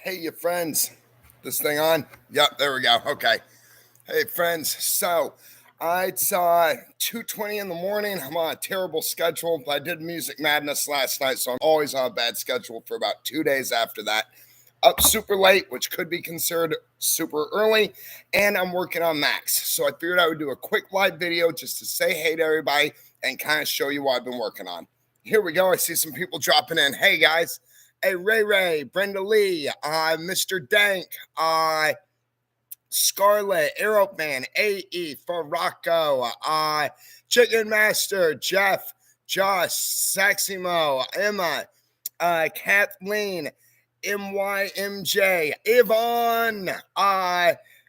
Hey, you friends. This thing on? Yep, there we go. Okay. Hey, friends. So, it's 2:20 in the morning. I'm on a terrible schedule. I did Music Madness last night, so I'm always on a bad schedule for about 2 days after that. Up super late, which could be considered super early, and I'm working on Max. So I figured I would do a quick live video just to say hey to everybody and kind of show you what I've been working on. Here we go. I see some people dropping in. Hey, guys. Hey, Ray, Brenda Lee, Mr. Dent, Scarlett, Aeropan, AE, Farrocco, Chicken Master, Jeff, Josh, Saximo, Emma, Kathleen, MYMJ, Yvonne,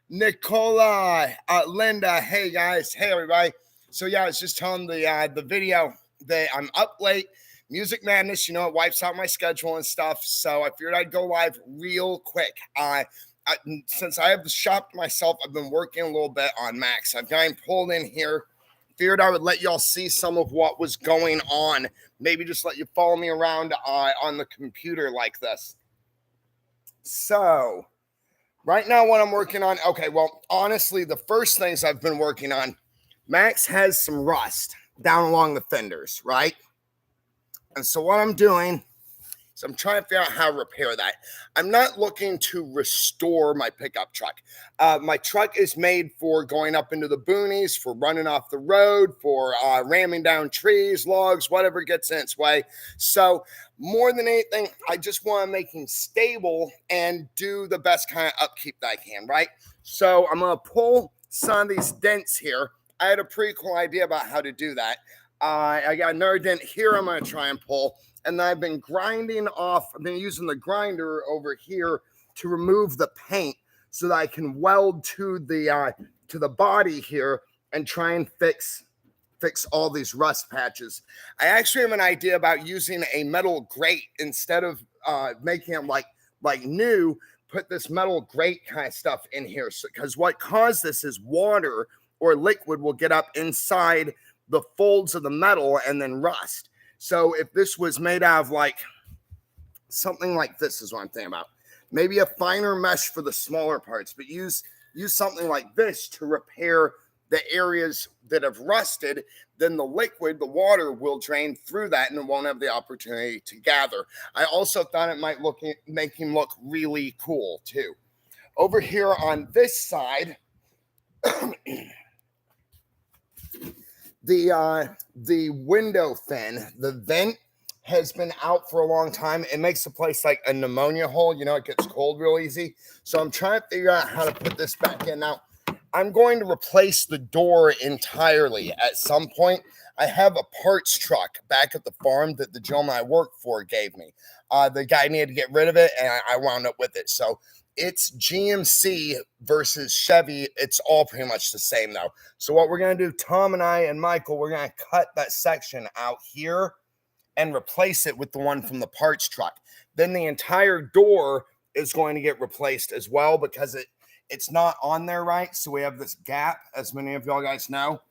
Nicola, Linda. Hey, guys. Hey, everybody. So, yeah, I was just telling the video that I'm up late. Music Madness, you know, it wipes out my schedule and stuff. So I figured I'd go live real quick. Since I have the shop myself, I've been working a little bit on Max. I've got him pulled in here. Figured I would let y'all see some of what was going on. Maybe just let you follow me around on the computer like this. So right now what I'm working on, okay, well, honestly, the first things I've been working on, Max has some rust down along the fenders, right? And so what I'm doing is I'm trying to figure out how to repair that. I'm not looking to restore my pickup truck. My truck is made for going up into the boonies, for running off the road, for ramming down trees, logs, whatever gets in its way. So more than anything, I just want to make him stable and do the best kind of upkeep that I can, right? So I'm going to pull some of these dents here. I had a pretty cool idea about how to do that. I got another dent here I'm going to try and pull. And then I've been grinding off. I've been using the grinder over here to remove the paint so that I can weld to the body here and try and fix all these rust patches. I actually have an idea about using a metal grate instead of making it like new. Put this metal grate kind of stuff in here, because what caused this is water or liquid will get up inside the folds of the metal and then rust. So if this was made out of like something like this is what I'm thinking about. Maybe a finer mesh for the smaller parts, but use something like this to repair the areas that have rusted. Then the liquid, the water, will drain through that and it won't have the opportunity to gather. I also thought it might make him look really cool too. Over here on this side, the window fin, the vent has been out for a long time. It makes the place like a pneumonia hole. You know, it gets cold real easy. So I'm trying to figure out how to put this back in. Now, I'm going to replace the door entirely at some point. I have a parts truck back at the farm that the gentleman I work for gave me. The guy needed to get rid of it, and I wound up with it. So it's GMC versus Chevy. It's all pretty much the same, though. So what we're going to do, Tom and I and Michael, we're going to cut that section out here and replace it with the one from the parts truck. Then the entire door is going to get replaced as well because it's not on there right. So we have this gap, as many of y'all guys know.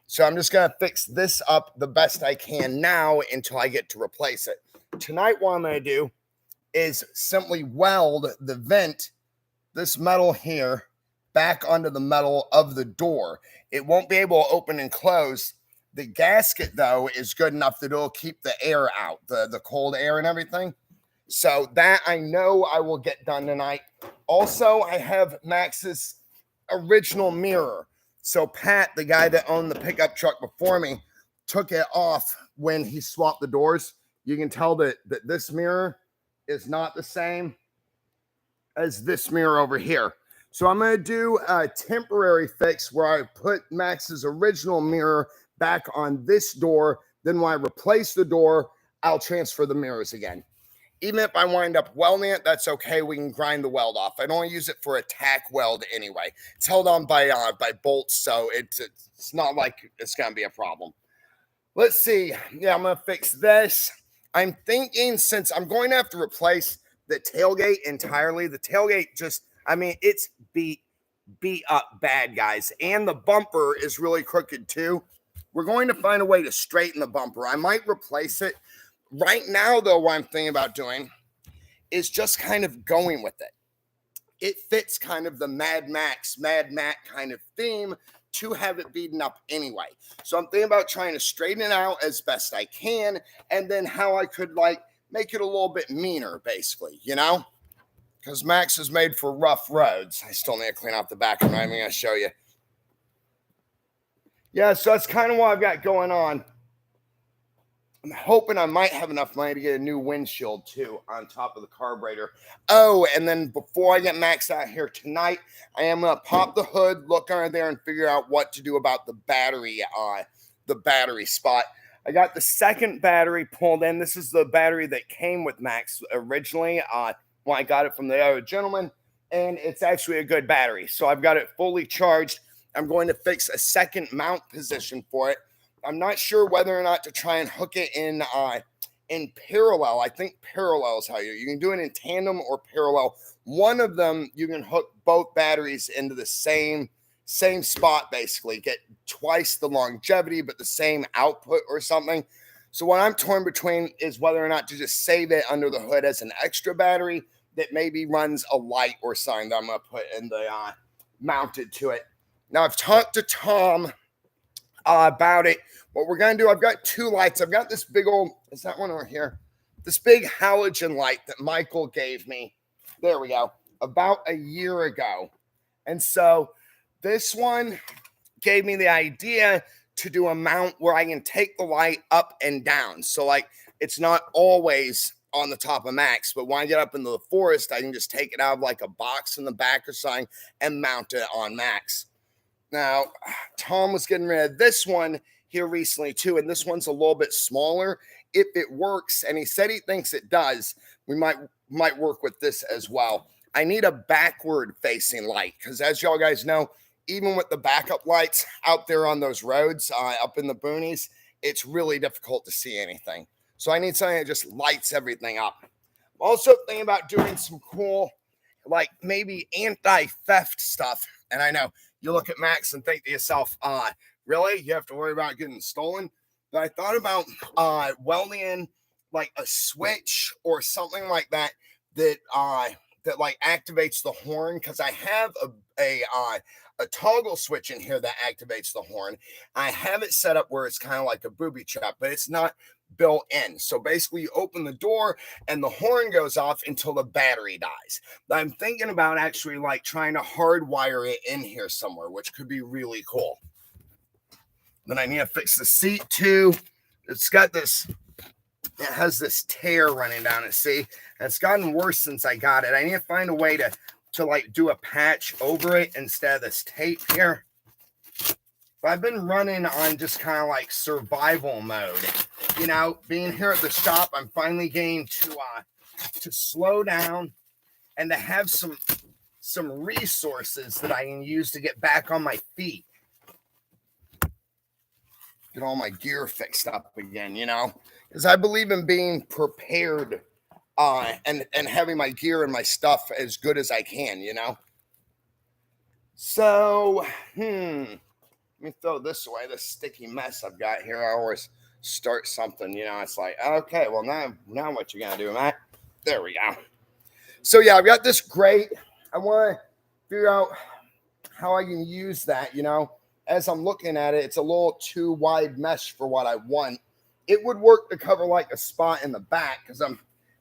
So I'm just going to fix this up the best I can now until I get to replace it. Tonight, what I'm going to do is simply weld the vent, this metal here, back onto the metal of the door. It won't be able to open and close. The gasket, though, is good enough that it'll keep the air out, the cold air and everything. So that I know I will get done tonight. Also, I have Max's original mirror. So Pat, the guy that owned the pickup truck before me, took it off when he swapped the doors. You can tell that this mirror is not the same as this mirror over here. So I'm going to do a temporary fix where I put Max's original mirror back on this door. Then when I replace the door, I'll transfer the mirrors again. Even if I wind up welding it, that's okay. We can grind the weld off. I don't use it for a tack weld anyway. It's held on by bolts, so it's not like it's going to be a problem. Let's see. Yeah, I'm going to fix this. I'm thinking, since I'm going to have to replace the tailgate entirely, the tailgate just, I mean, it's beat up bad, guys. And the bumper is really crooked too. We're going to find a way to straighten the bumper. I might replace it. Right now, though, what I'm thinking about doing is just kind of going with it. It fits kind of the Mad Max, Mad Mac kind of theme to have it beaten up anyway. So I'm thinking about trying to straighten it out as best I can, and then how I could like make it a little bit meaner, basically, you know? Because Max is made for rough roads. I still need to clean out the back of it. I'm going to show you. Yeah, so that's kind of what I've got going on. I'm hoping I might have enough money to get a new windshield too on top of the carburetor. Oh, and then before I get Max out here tonight, I am gonna pop the hood, look under there, and figure out what to do about the battery spot. I got the second battery pulled in. This is the battery that came with Max originally when I got it from the other gentleman, and it's actually a good battery. So I've got it fully charged. I'm going to fix a second mount position for it. I'm not sure whether or not to try and hook it in parallel. I think parallel is how you can do it in tandem or parallel. One of them you can hook both batteries into the same spot, basically get twice the longevity but the same output or something. So what I'm torn between is whether or not to just save it under the hood as an extra battery that maybe runs a light or something that I'm going to put in the mounted to it. Now I've talked to Tom about it. What we're going to do, I've got two lights. I've got this big old, is that one over here? This big halogen light that Michael gave me. There we go. About a year ago. And so this one gave me the idea to do a mount where I can take the light up and down. So like it's not always on the top of Max, but when I get up into the forest, I can just take it out of like a box in the back or something and mount it on Max. Now, Tom was getting rid of this one here recently too, and this one's a little bit smaller. If it works, and he said he thinks it does, we might work with this as well. I need a backward facing light because as y'all guys know, even with the backup lights out there on those roads up in the boonies, it's really difficult to see anything. So I need something that just lights everything up. I'm also thinking about doing some cool, like maybe anti-theft stuff. And I know you look at Max and think to yourself, really? You have to worry about getting stolen? But I thought about welding in like a switch or something like that that like activates the horn, because I have a toggle switch in here that activates the horn. I have it set up where it's kind of like a booby trap, but it's not built in. So basically you open the door and the horn goes off until the battery dies. I'm thinking about actually like trying to hardwire it in here somewhere, which could be really cool. Then I need to fix the seat too. It's got this, it has this tear running down it, see? And it's gotten worse since I got it. I need to find a way to like do a patch over it instead of this tape here. But I've been running on just kind of like survival mode. You know, being here at the shop, I'm finally getting to slow down and to have some resources that I can use to get back on my feet. Get all my gear fixed up again, you know, because I believe in being prepared and having my gear and my stuff as good as I can, you know. So, let me throw this away, this sticky mess I've got here. I always start something, you know. It's like, okay, well, now what you gonna do, Matt? There we go. So yeah, I've got this grate. I want to figure out how I can use that, you know. As I'm looking at it, it's a little too wide mesh for what I want. It would work to cover like a spot in the back because I'm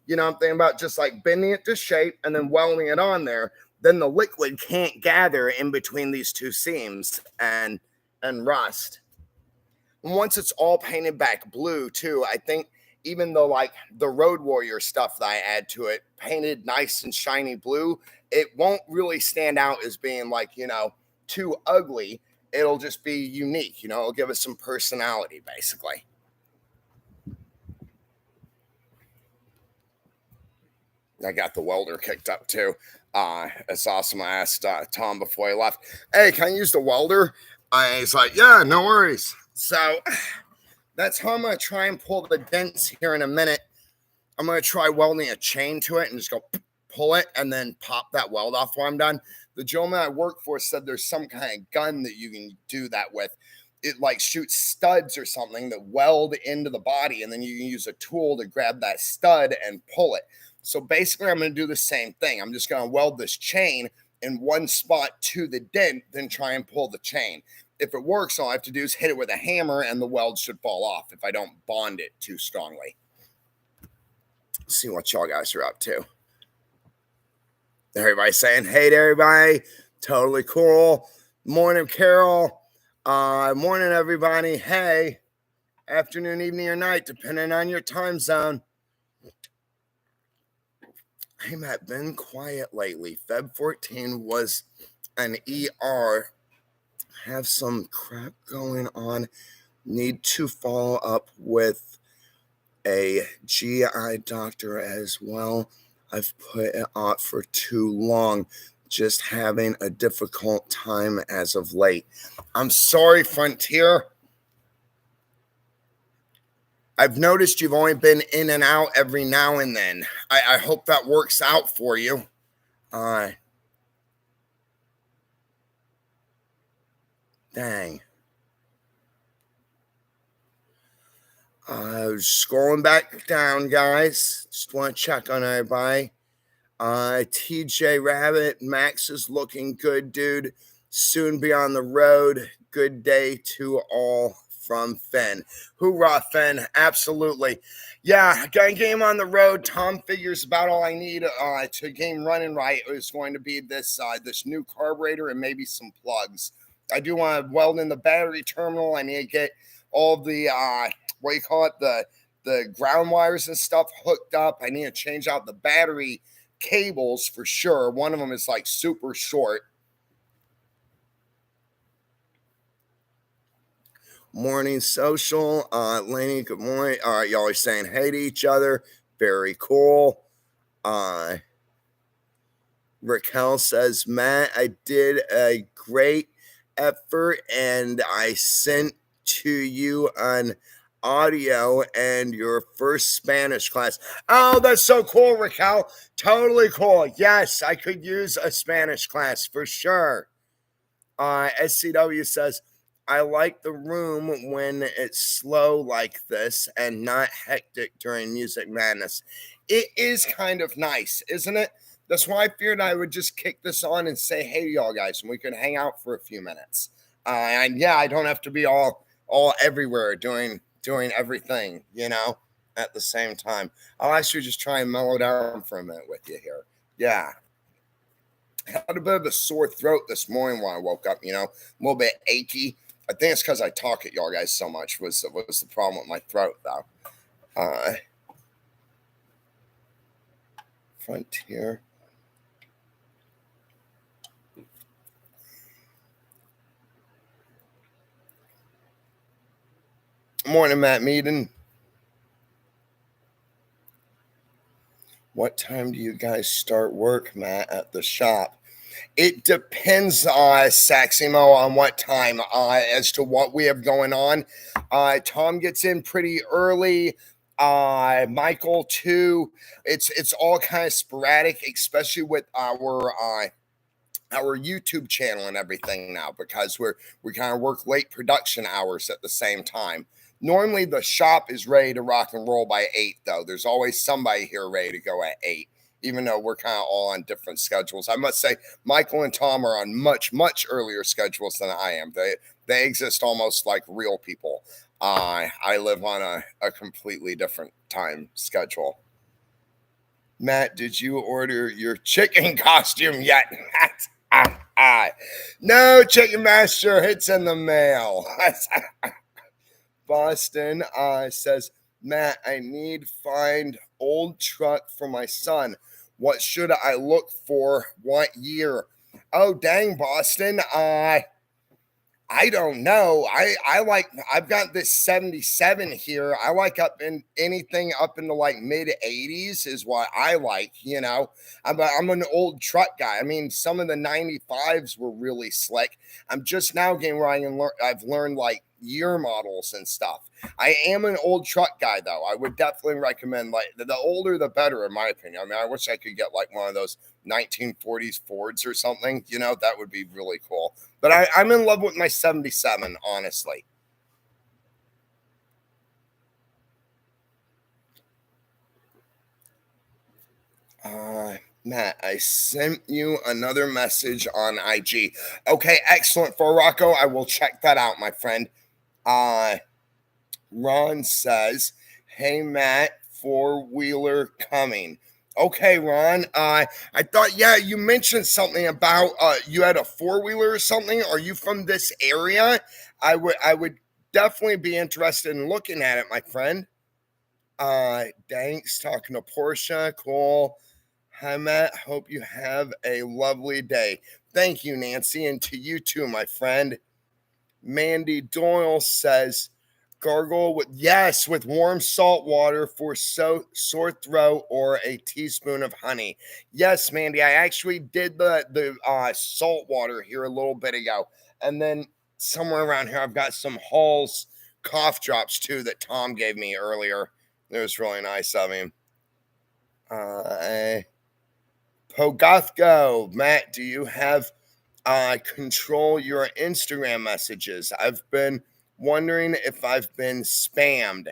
thinking about just like bending it to shape and then welding it on there. Then the liquid can't gather in between these two seams and rust. And once it's all painted back blue too, I think even though like the Road Warrior stuff that I add to it, painted nice and shiny blue, it won't really stand out as being like, you know, too ugly. It'll just be unique, you know, it'll give us some personality, basically. I got the welder kicked up too. It's awesome. I asked Tom before he left, hey, can I use the welder? He's like, yeah, no worries. So that's how I'm going to try and pull the dents here in a minute. I'm going to try welding a chain to it and just go pull it and then pop that weld off while I'm done. The gentleman I work for said there's some kind of gun that you can do that with. it like shoots studs or something that weld into the body, and then you can use a tool to grab that stud and pull it. So basically, I'm going to do the same thing. I'm just going to weld this chain in one spot to the dent, then try and pull the chain. If it works, all I have to do is hit it with a hammer and the weld should fall off if I don't bond it too strongly. Let's see what y'all guys are up to. Everybody saying hey to everybody. Totally cool. Morning, Carol. Morning, everybody. Hey. Afternoon, evening, or night, depending on your time zone. Hey, Matt, been quiet lately. Feb 14 was an ER. Have some crap going on. Need to follow up with a GI doctor as well. I've put it off for too long. Just having a difficult time as of late. I'm sorry, Frontier. I've noticed you've only been in and out every now and then. I hope that works out for you. Dang. Scrolling back down, guys. Just want to check on everybody. TJ Rabbit, Max is looking good, dude. Soon be on the road. Good day to all from Finn. Hoorah, Finn. Absolutely. Yeah, got a game on the road. Tom figures about all I need to game running right is going to be this new carburetor and maybe some plugs. I do want to weld in the battery terminal. I need to get all the what do you call it, the ground wires and stuff hooked up. I need to change out the battery cables for sure. One of them is like super short. Morning social. Laney, good morning. Y'all are saying hey to each other. Very cool. Raquel says, Matt, I did a great effort and I sent to you an audio and your first Spanish class. Oh, that's so cool, Raquel. Totally cool. Yes, I could use a Spanish class for sure. SCW says, I like the room when it's slow like this and not hectic during Music Madness. It is kind of nice, isn't it? That's why I figured I would just kick this on and say hey to y'all guys, and we could hang out for a few minutes. And yeah, I don't have to be all everywhere doing everything, at the same time. I'll actually just try and mellow down for a minute with you here. Yeah. Had a bit of a sore throat this morning when I woke up, a little bit achy. I think it's because I talk at y'all guys so much was the problem with my throat, though. Frontier. Morning, Matt Meaden. What time do you guys start work, Matt, at the shop? It depends, Saximo, on what time, as to what we have going on. Tom gets in pretty early. Michael too. It's all kind of sporadic, especially with our YouTube channel and everything now, because we kind of work late production hours at the same time. Normally the shop is ready to rock and roll by 8, though. There's always somebody here ready to go at 8, even though we're kind of all on different schedules. I must say, Michael and Tom are on much, much earlier schedules than I am. They exist almost like real people. I live on a completely different time schedule. Matt, did you order your chicken costume yet? No, Chicken Master, it's in the mail. Boston says, Matt, I need find old truck for my son. What should I look for? What year? Oh, dang, Boston. I don't know. I've got this 77 here. I like anything up into like mid 80s is what I like, I'm an old truck guy. I mean, some of the 95s were really slick. I'm just now getting where I've learned like year models and stuff. I am an old truck guy though. I would definitely recommend like the older the better in my opinion. I mean, I wish I could get like one of those 1940s Fords or something, that would be really cool. But I'm in love with my 77, honestly. Matt, I sent you another message on IG. Okay, excellent. For Rocco, I will check that out, my friend. Uh, Ron says, "Hey Matt, four-wheeler coming." Okay, Ron. I thought, yeah, you mentioned something about you had a four-wheeler or something. Are you from this area? I would definitely be interested in looking at it, my friend. Thanks. Talking to Portia. Cool. Hi, Matt. Hope you have a lovely day. Thank you, Nancy, and to you too, my friend. Mandy Doyle says, gargle with, yes, with warm salt water for sore throat or a teaspoon of honey. Yes, Mandy, I actually did the salt water here a little bit ago, and then somewhere around here I've got some Hall's cough drops too that Tom gave me earlier. It was really nice of him. Pogothgo, Matt, do you have control your Instagram messages? I've been wondering if I've been spammed.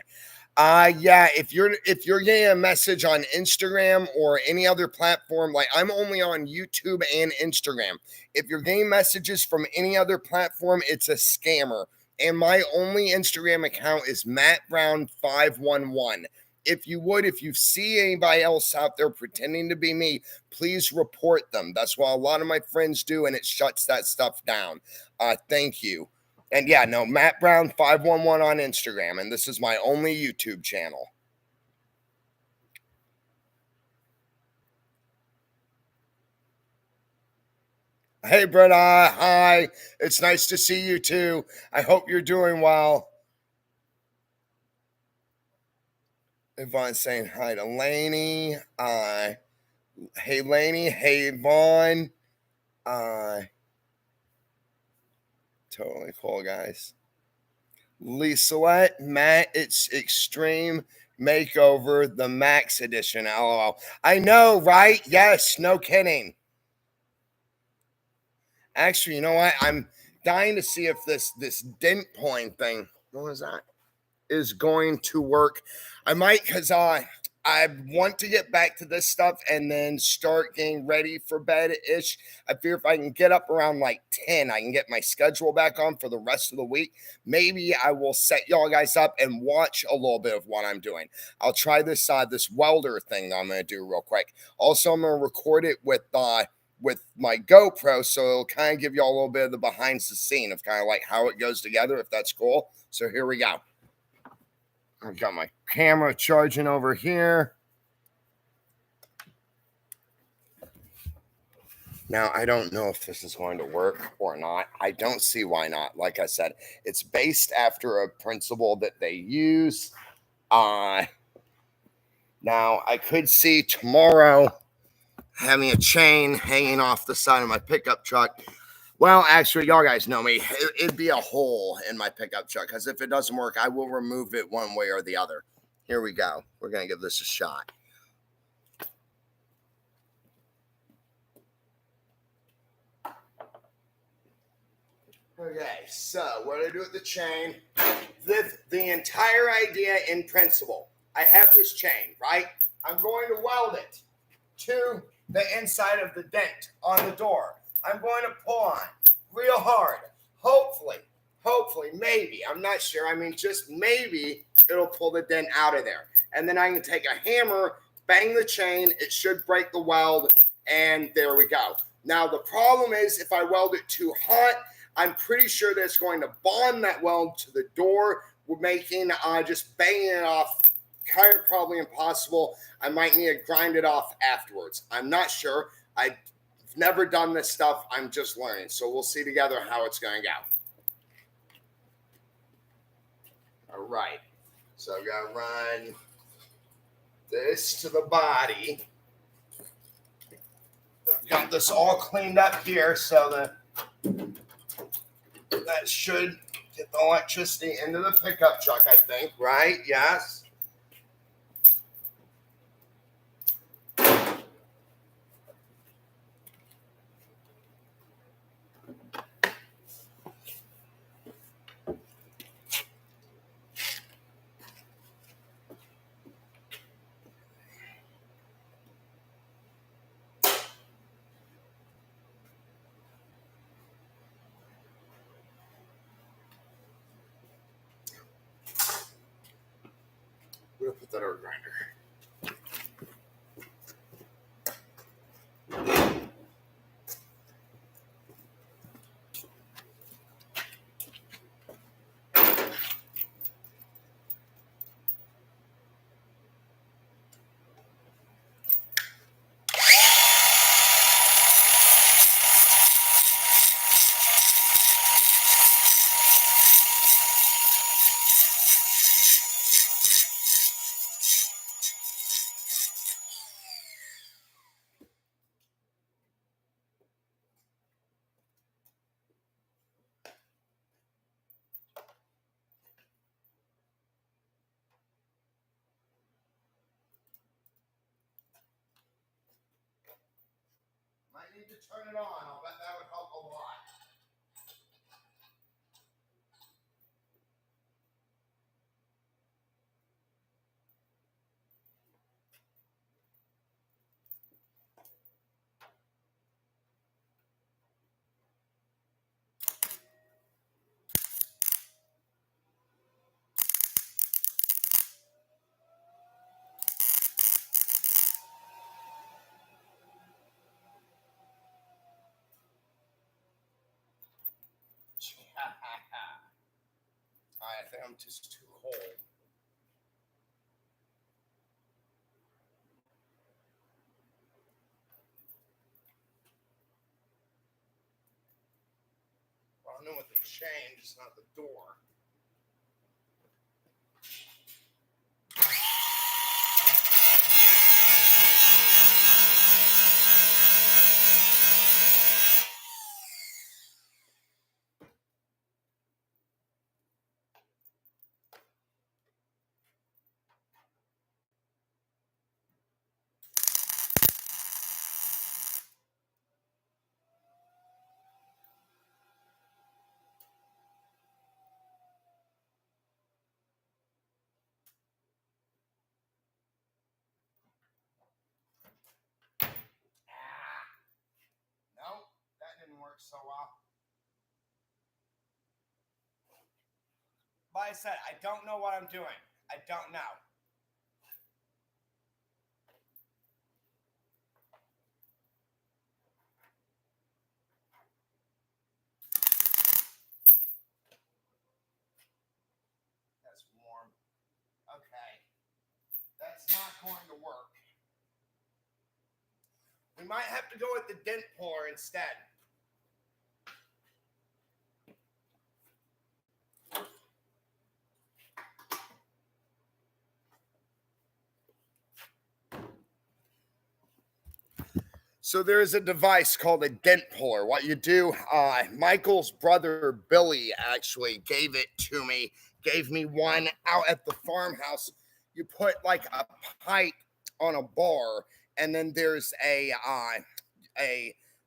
Yeah, if you're getting a message on Instagram or any other platform, like I'm only on YouTube and Instagram. If you're getting messages from any other platform, it's a scammer. And my only Instagram account is Matt Brown 511. If you see anybody else out there pretending to be me, please report them. That's what a lot of my friends do, and it shuts that stuff down. Thank you. And yeah, no, Matt Brown 511 on Instagram, and this is my only YouTube channel. Hey, Britta, hi. It's nice to see you too. I hope you're doing well. Yvonne's saying hi to Lainey. Hey, Lainey. Hey, Yvonne. Uh, totally cool, guys. Lisa, Matt, it's Extreme Makeover, the Max Edition. LOL. I know, right? Yes, no kidding. Actually, you know what? I'm dying to see if this dent pulling thing, what was that, is going to work. I might, because I want to get back to this stuff and then start getting ready for bed ish. I fear if I can get up around like 10, I can get my schedule back on for the rest of the week. Maybe I will set y'all guys up and watch a little bit of what I'm doing. I'll try this welder thing that I'm gonna do real quick. Also, I'm gonna record it with my GoPro, so it'll kind of give y'all a little bit of the behind the scene of kind of like how it goes together, if that's cool. So here we go. I've got my camera charging over here. Now, I don't know if this is going to work or not. I don't see why not. Like I said, it's based after a principle that they use. Now, I could see tomorrow having a chain hanging off the side of my pickup truck. Well, actually, y'all guys know me. It'd be a hole in my pickup truck because if it doesn't work, I will remove it one way or the other. Here we go. We're going to give this a shot. Okay, so what do I do with the chain? The entire idea in principle. I have this chain, right? I'm going to weld it to the inside of the dent on the door. I'm going to pull on real hard. Hopefully, maybe, I'm not sure. I mean, just maybe it'll pull the dent out of there. And then I can take a hammer, bang the chain. It should break the weld, and there we go. Now, the problem is if I weld it too hot, I'm pretty sure that it's going to bond that weld to the door. We're making just banging it off kind of probably impossible. I might need to grind it off afterwards. I'm not sure. I've never done this stuff. I'm just learning. So we'll see together how it's going to go. All right. So I'm going to run this to the body. I've got this all cleaned up here so that should get the electricity into the pickup truck, I think, right? Yes. We'll put that over grinder. Might need to turn it on. I'll bet that would help a lot. I think I'm just too cold. Well, I know what they changed, it's not the door. Nope, that didn't work so well. Like I said, I don't know what I'm doing. I don't know. That's warm. Okay. That's not going to work. We might have to go with the dent puller instead. So there is a device called a dent puller. What you do, Michael's brother Billy actually gave it to me, gave me one out at the farmhouse. You put like a pipe on a bar, and then there's a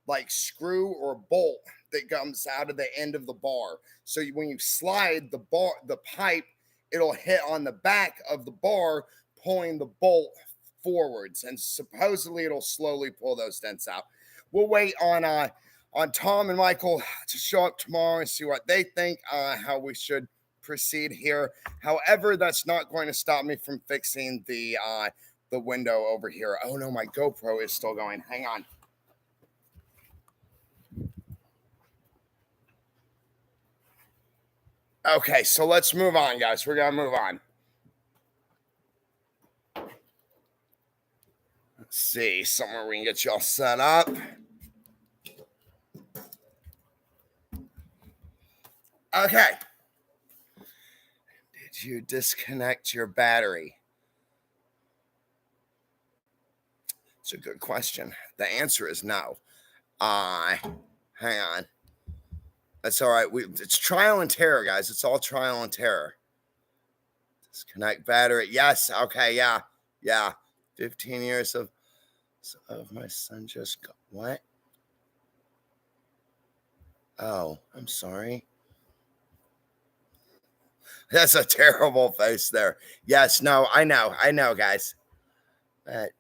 like screw or bolt that comes out of the end of the bar. So when you slide the pipe, it'll hit on the back of the bar, pulling the bolt forwards, and supposedly it'll slowly pull those dents out. We'll wait on Tom and Michael to show up tomorrow and see what they think, how we should proceed here. However, that's not going to stop me from fixing the window over here. Oh no, my GoPro is still going. Hang on. Okay, so let's move on, guys. We're gonna move on. Let's see, somewhere we can get y'all set up. Okay. Did you disconnect your battery? It's a good question. The answer is no. Hang on. That's all right. It's trial and terror, guys. It's all trial and terror. Disconnect battery. Yes. Okay. Yeah. Yeah. 15 years of my son just got what? Oh, I'm sorry. That's a terrible face there. Yes. No, I know, guys.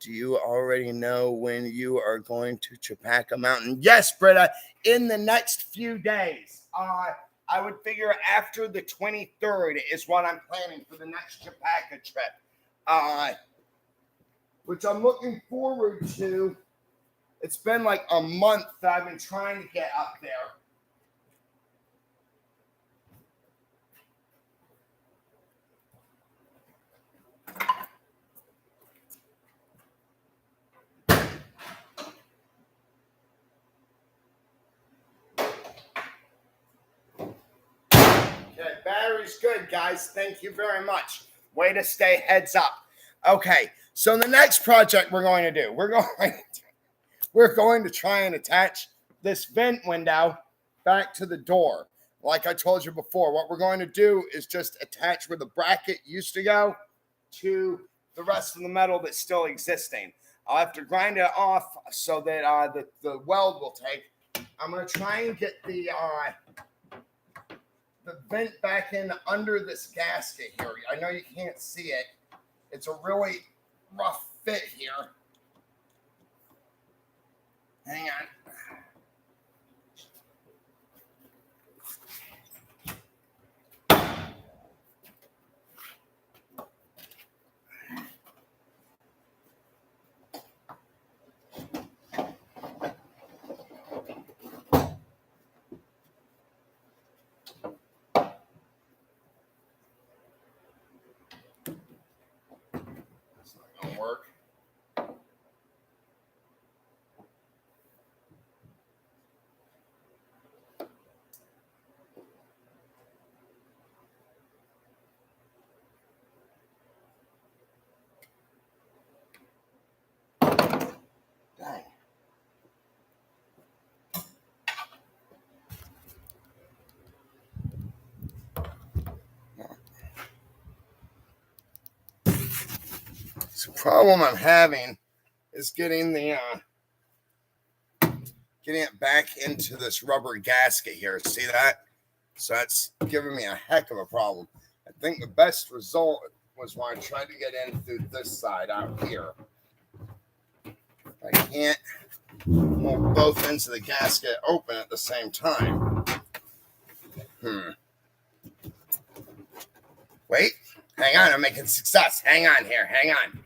Do you already know when you are going to Chapaca Mountain? Yes, Britta, in the next few days. I would figure after the 23rd is what I'm planning for the next Chapaca trip. which I'm looking forward to. It's been like a month that I've been trying to get up there. Okay, battery's good, guys. Thank you very much. Way to stay heads up. Okay, so the next project we're going to do, we're going to try and attach this vent window back to the door. Like I told you before, what we're going to do is just attach where the bracket used to go to the rest of the metal that's still existing. I'll have to grind it off so that the weld will take. I'm going to try and get the vent back in under this gasket here. I know you can't see it. It's a really rough fit here. Hang on. It's not going to work. Dang. So the problem I'm having is getting it back into this rubber gasket here. See that? So that's giving me a heck of a problem. I think the best result was when I tried to get in through this side out here. I can't hold both ends of the gasket open at the same time. Wait, hang on, I'm making success. Hang on here, hang on.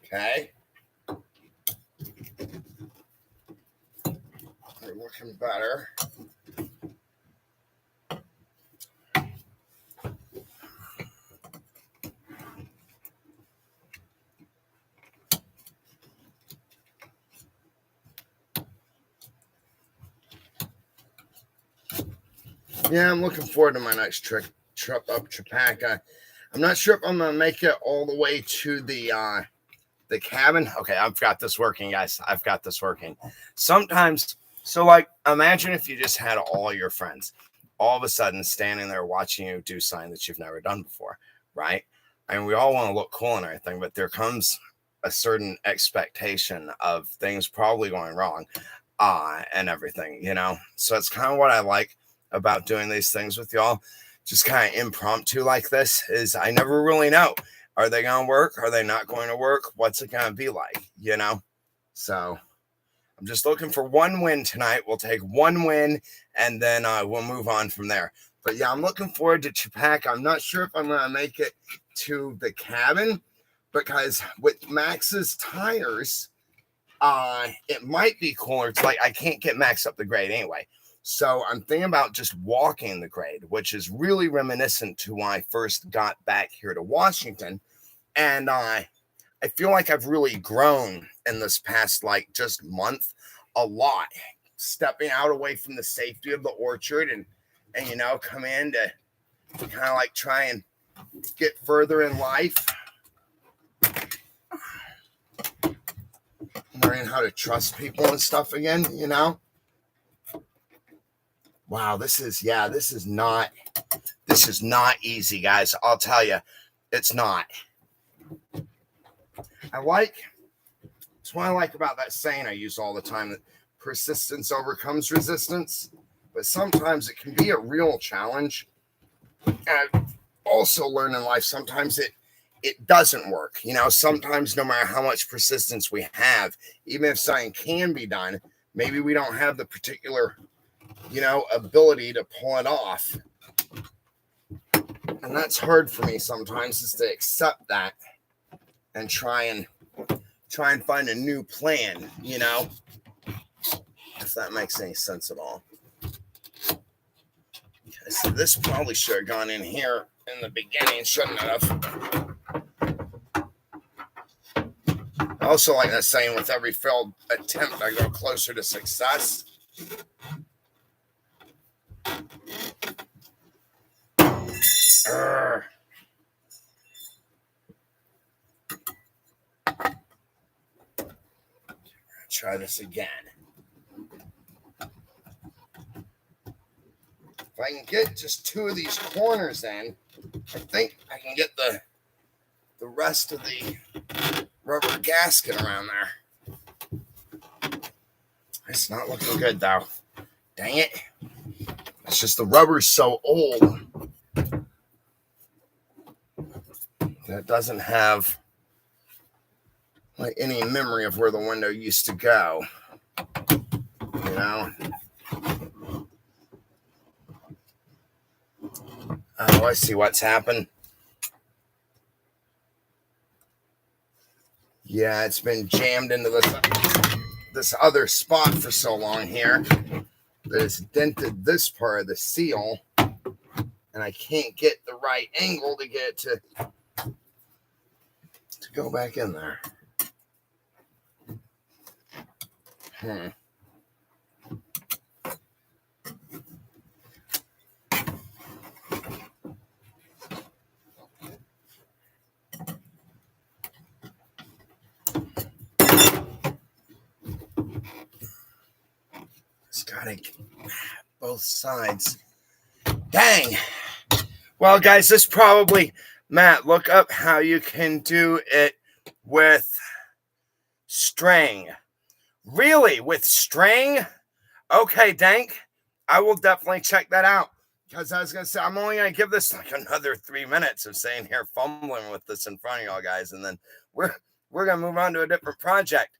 Okay. They're looking better. Yeah, I'm looking forward to my next trip up Chapaca. I'm not sure if I'm gonna make it all the way to the cabin. Okay, I've got this working, guys. I've got this working. Sometimes, so like, imagine if you just had all your friends all of a sudden standing there watching you do something that you've never done before, right? I mean, we all want to look cool and everything, but there comes a certain expectation of things probably going wrong, and everything, you know? So it's kind of what I like about doing these things with y'all, just kind of impromptu like this, is I never really know. Are they going to work? Are they not going to work? What's it going to be like, you know? So I'm just looking for one win tonight. We'll take one win, and then we'll move on from there. But yeah, I'm looking forward to Chapaca. I'm not sure if I'm going to make it to the cabin, because with Max's tires, it might be cooler. It's like I can't get Max up the grade anyway. So I'm thinking about just walking the grade, which is really reminiscent to when I first got back here to Washington. And I feel like I've really grown in this past, like, just month a lot, stepping out away from the safety of the orchard and you know, come in to kind of like try and get further in life. Learning how to trust people and stuff again, you know? Wow, this is not easy, guys. I'll tell you, it's not. It's what I like about that saying I use all the time, that persistence overcomes resistance. But sometimes it can be a real challenge. And I also learn in life, sometimes it doesn't work. You know, sometimes no matter how much persistence we have, even if something can be done, maybe we don't have the particular, you know, ability to pull it off. And that's hard for me sometimes, is to accept that and try and find a new plan, you know, if that makes any sense at all. Okay, so this probably should have gone in here in the beginning, shouldn't it have? I also like that saying, with every failed attempt, I go closer to success. Try this again. If I can get just 2 of these corners in, I think I can get the rest of the rubber gasket around there. It's not looking good though. Dang it. It's just the rubber's so old that it doesn't have like any memory of where the window used to go. You know? Oh, I see what's happened. Yeah, it's been jammed into this other spot for so long here that it's dented this part of the seal, and I can't get the right angle to get it to go back in there. Just gotta get both sides. Dang. Well, guys, this probably, Matt, look up how you can do it with string. Really? With string? Okay, Dank. I will definitely check that out. Because I was going to say, I'm only going to give this like another 3 minutes of sitting here fumbling with this in front of y'all guys. And then we're going to move on to a different project.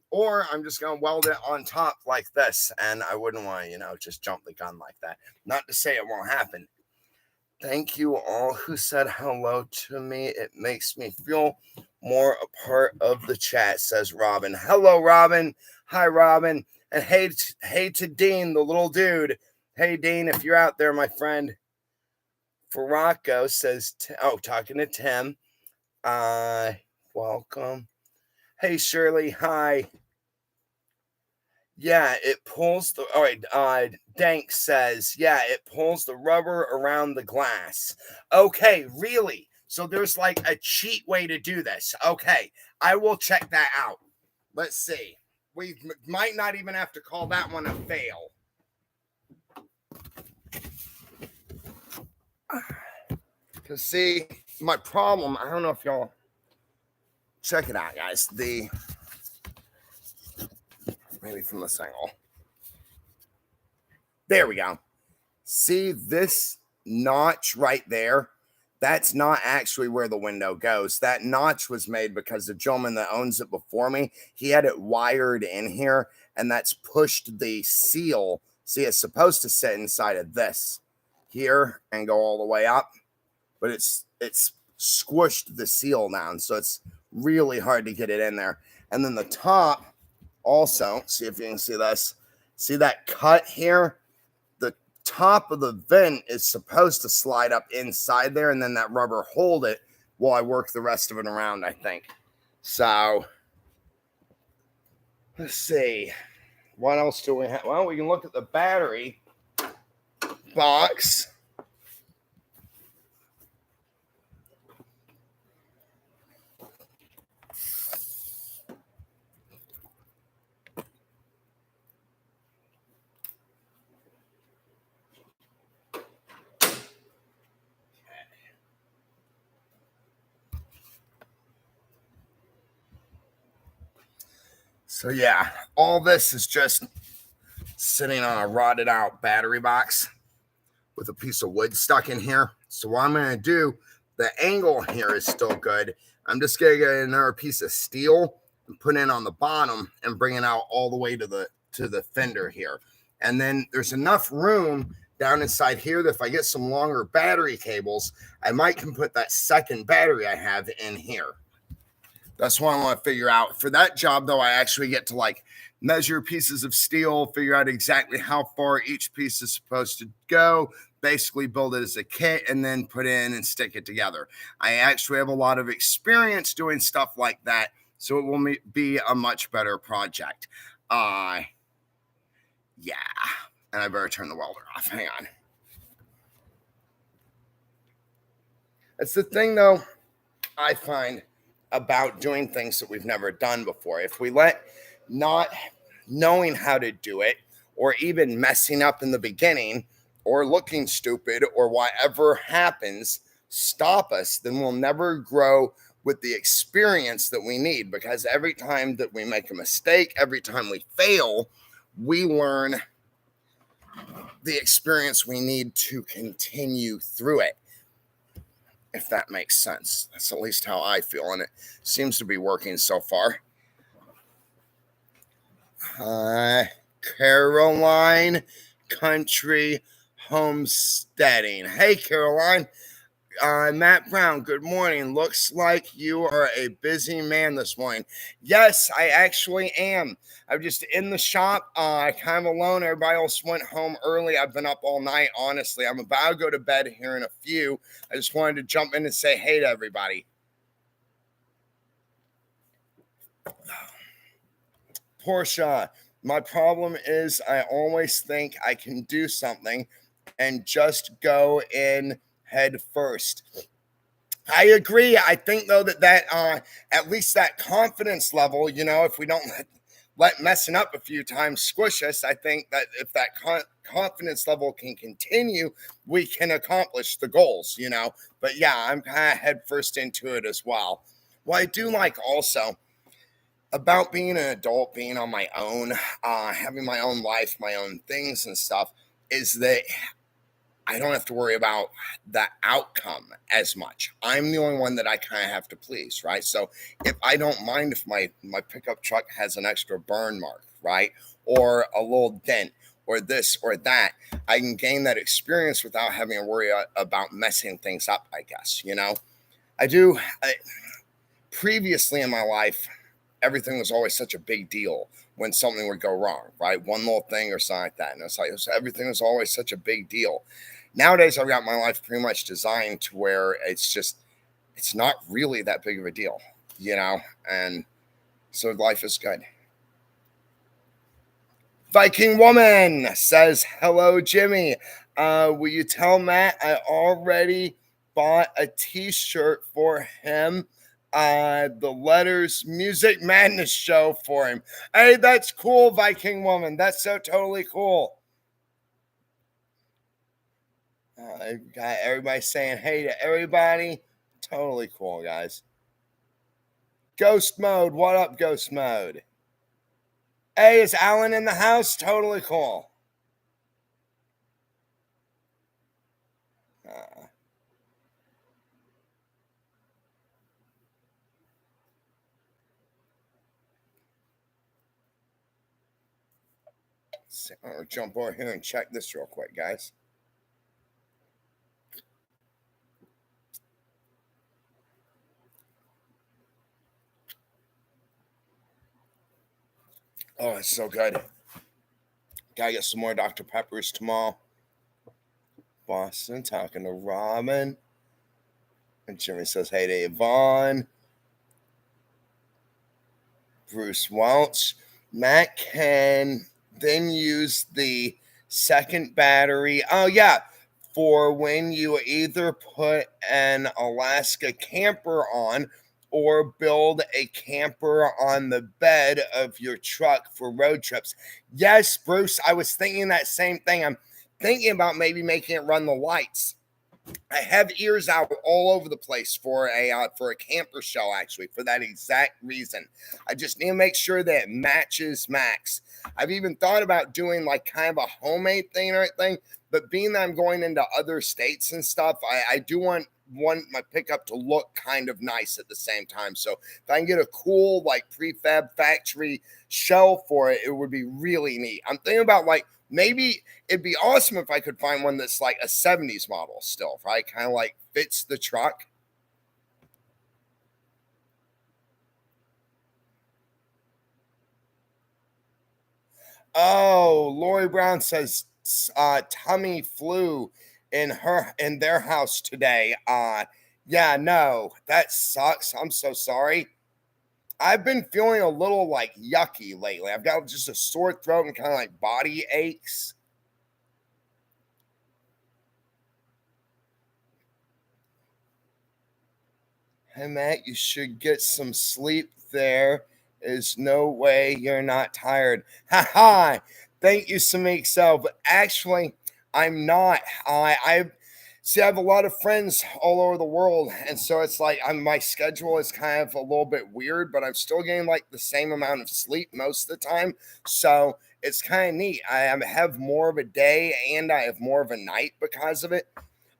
Or I'm just going to weld it on top like this. And I wouldn't want to, you know, just jump the gun like that. Not to say it won't happen. Thank you all who said hello to me. It makes me feel more a part of the chat, says Robin. Hello, Robin. Hi, Robin. And hey to Dean, the little dude. Hey, Dean, if you're out there, my friend. Faracco says, talking to Tim. Welcome. Hey, Shirley. Hi. Yeah, it pulls the, all right, Dank says, yeah, it pulls the rubber around the glass. Okay, really? So there's like a cheat way to do this. Okay, I will check that out. Let's see. We might not even have to call that one a fail. Because see, my problem, I don't know if y'all, check it out, guys. Maybe from this angle. There we go. See this notch right there? That's not actually where the window goes. That notch was made because the gentleman that owns it before me, he had it wired in here, and that's pushed the seal. See, it's supposed to sit inside of this here and go all the way up, but it's squished the seal down, so it's really hard to get it in there. And then the top also, see if you can see this. See that cut here? The top of the vent is supposed to slide up inside there, and then that rubber hold it while I work the rest of it around, I think. So, let's see. What else do we have? Well, we can look at the battery box. So yeah, all this is just sitting on a rotted out battery box with a piece of wood stuck in here. So what I'm going to do, The angle here is still good. I'm just going to get another piece of steel and put it on the bottom and bring it out all the way to the fender here. And then there's enough room down inside here that if I get some longer battery cables, I might can put that second battery I have in here. That's what I want to figure out. For that job, though, I actually get to like measure pieces of steel, figure out exactly how far each piece is supposed to go, basically build it as a kit, and then put in and stick it together. I actually have a lot of experience doing stuff like that, so it will be a much better project. Yeah. And I better turn the welder off. Hang on. It's the thing, though, I find about doing things that we've never done before. If we let not knowing how to do it, or even messing up in the beginning, or looking stupid, or whatever happens, stop us, then we'll never grow with the experience that we need. Because every time that we make a mistake, every time we fail, we learn the experience we need to continue through it, if that makes sense. That's at least how I feel, and it seems to be working so far. Caroline Country Homesteading. Hey, Caroline. Matt Brown, good morning. Looks like you are a busy man this morning. Yes, I actually am. I'm just in the shop, kind of alone. Everybody else went home early. I've been up all night, honestly. I'm about to go to bed here in a few. I just wanted to jump in and say hey to everybody. Portia, my problem is I always think I can do something and just go in head first. I agree. I think, though, that at least that confidence level, if we don't let messing up a few times squish us, I think that if that confidence level can continue, we can accomplish the goals, But yeah, I'm kind of head first into it as well. What I do like also about being an adult, being on my own, having my own life, my own things and stuff, is that I don't have to worry about the outcome as much. I'm the only one that I kind of have to please, right? So if I don't mind if my pickup truck has an extra burn mark, right? Or a little dent or this or that, I can gain that experience without having to worry about messing things up, I guess, previously in my life, everything was always such a big deal when something would go wrong, right? One little thing or something like that. And it's like, everything was always such a big deal. Nowadays, I've got my life pretty much designed to where it's not really that big of a deal, and so life is good. Viking Woman says, hello, Jimmy. Will you tell Matt I already bought a t-shirt for him? The Letters Music Madness show for him. Hey, that's cool, Viking Woman. That's so totally cool. I got everybody saying hey to everybody. Totally cool, guys. Ghost Mode. What up, Ghost Mode? Hey, is Alan in the house? Totally cool. I'll jump over here and check this real quick, guys. Oh, it's so good. Gotta get some more Dr. Peppers tomorrow. Boston talking to Robin. And Jimmy says, hey to Yvonne. Bruce Welch. Matt can then use the second battery. Oh, yeah. For when you either put an Alaska camper on or build a camper on the bed of your truck for road trips. Yes, Bruce, I was thinking that same thing. I'm thinking about maybe making it run the lights. I have ears out all over the place for a camper shell, actually, for that exact reason. I just need to make sure that it matches Max. I've even thought about doing like kind of a homemade thing or thing, but being that I'm going into other states and stuff, I do want want my pickup to look kind of nice at the same time. So if I can get a cool like prefab factory shell for it, it would be really neat. I'm thinking about like maybe it'd be awesome if I could find one that's like a 70s model still, right? Kind of like fits the truck. Oh, Lori Brown says tummy flu in their house today. Yeah, no, that sucks. I'm so sorry. I've been feeling a little like yucky lately. I've got just a sore throat and kind of like body aches. Hey Matt, you should get some sleep. There is no way you're not tired. Ha ha! Thank you, Samik. So, but actually, I'm not. I see. I have a lot of friends all over the world, and so it's like my schedule is kind of a little bit weird, but I'm still getting like the same amount of sleep most of the time. So it's kind of neat. Have more of a day, and I have more of a night because of it.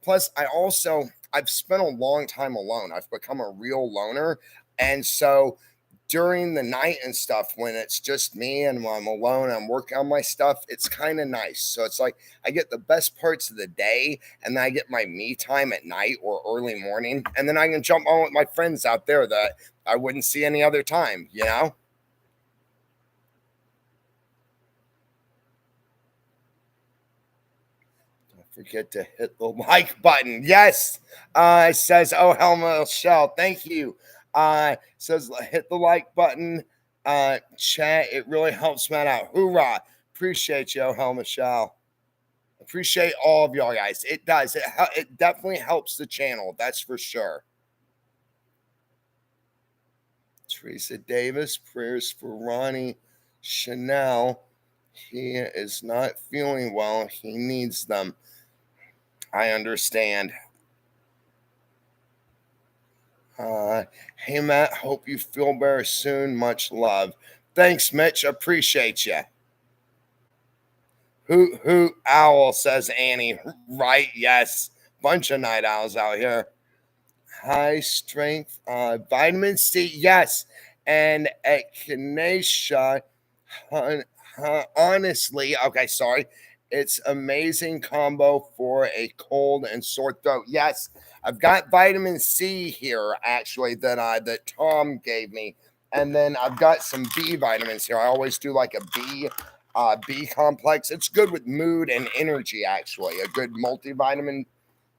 Plus, I've spent a long time alone. I've become a real loner. And so during the night and stuff, when it's just me and I'm alone, I'm working on my stuff, it's kind of nice. So it's like I get the best parts of the day and then I get my me time at night or early morning. And then I can jump on with my friends out there that I wouldn't see any other time, you know? Forget to hit the like button. Yes. Says, oh, Helma Shell. Thank you. Says, hit the like button. Chat. It really helps Matt out. Hoorah. Appreciate you, Helma Shell. Appreciate all of y'all guys. It does. It definitely helps the channel. That's for sure. Teresa Davis. Prayers for Ronnie Chanel. He is not feeling well. He needs them. I understand. Hey Matt, hope you feel better soon. Much love. Thanks, Mitch. Appreciate you. Hoot owl, says Annie. Right? Yes. Bunch of night owls out here. High strength, vitamin C. Yes, and echinacea. Honestly, okay, sorry. It's amazing combo for a cold and sore throat. Yes, I've got vitamin C here actually that Tom gave me, and then I've got some B vitamins here. I always do like a B complex. It's good with mood and energy. Actually, a good multivitamin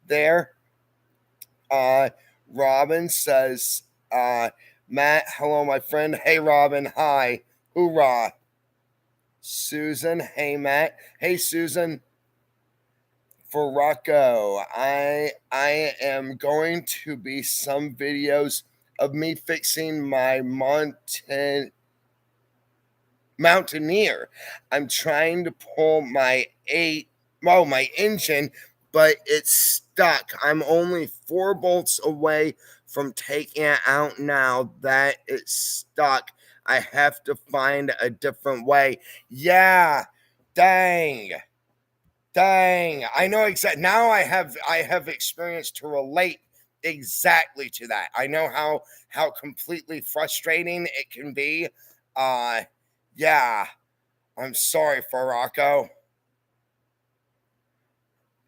there. Uh, Robin says, Matt, hello, my friend. Hey, Robin. Hi. Hoorah. Susan, hey Matt. Hey Susan. For Rocco, I am going to be some videos of me fixing my Mountaineer. I'm trying to pull my engine, but it's stuck. I'm only 4 bolts away from taking it out now that it's stuck. I have to find a different way. Yeah, dang. Dang. I know exactly now I have experience to relate exactly to that. I know how completely frustrating it can be. Uh yeah, I'm sorry, Farako.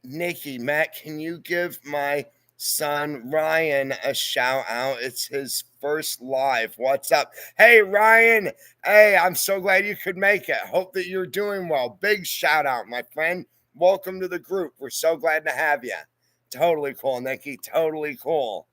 Nikki, Matt, can you give my son Ryan a shout out? It's his first live. What's up? Hey, Ryan. Hey, I'm so glad you could make it. Hope that you're doing well. Big shout out, my friend. Welcome to the group. We're so glad to have you. Totally cool, Nikki. Totally cool.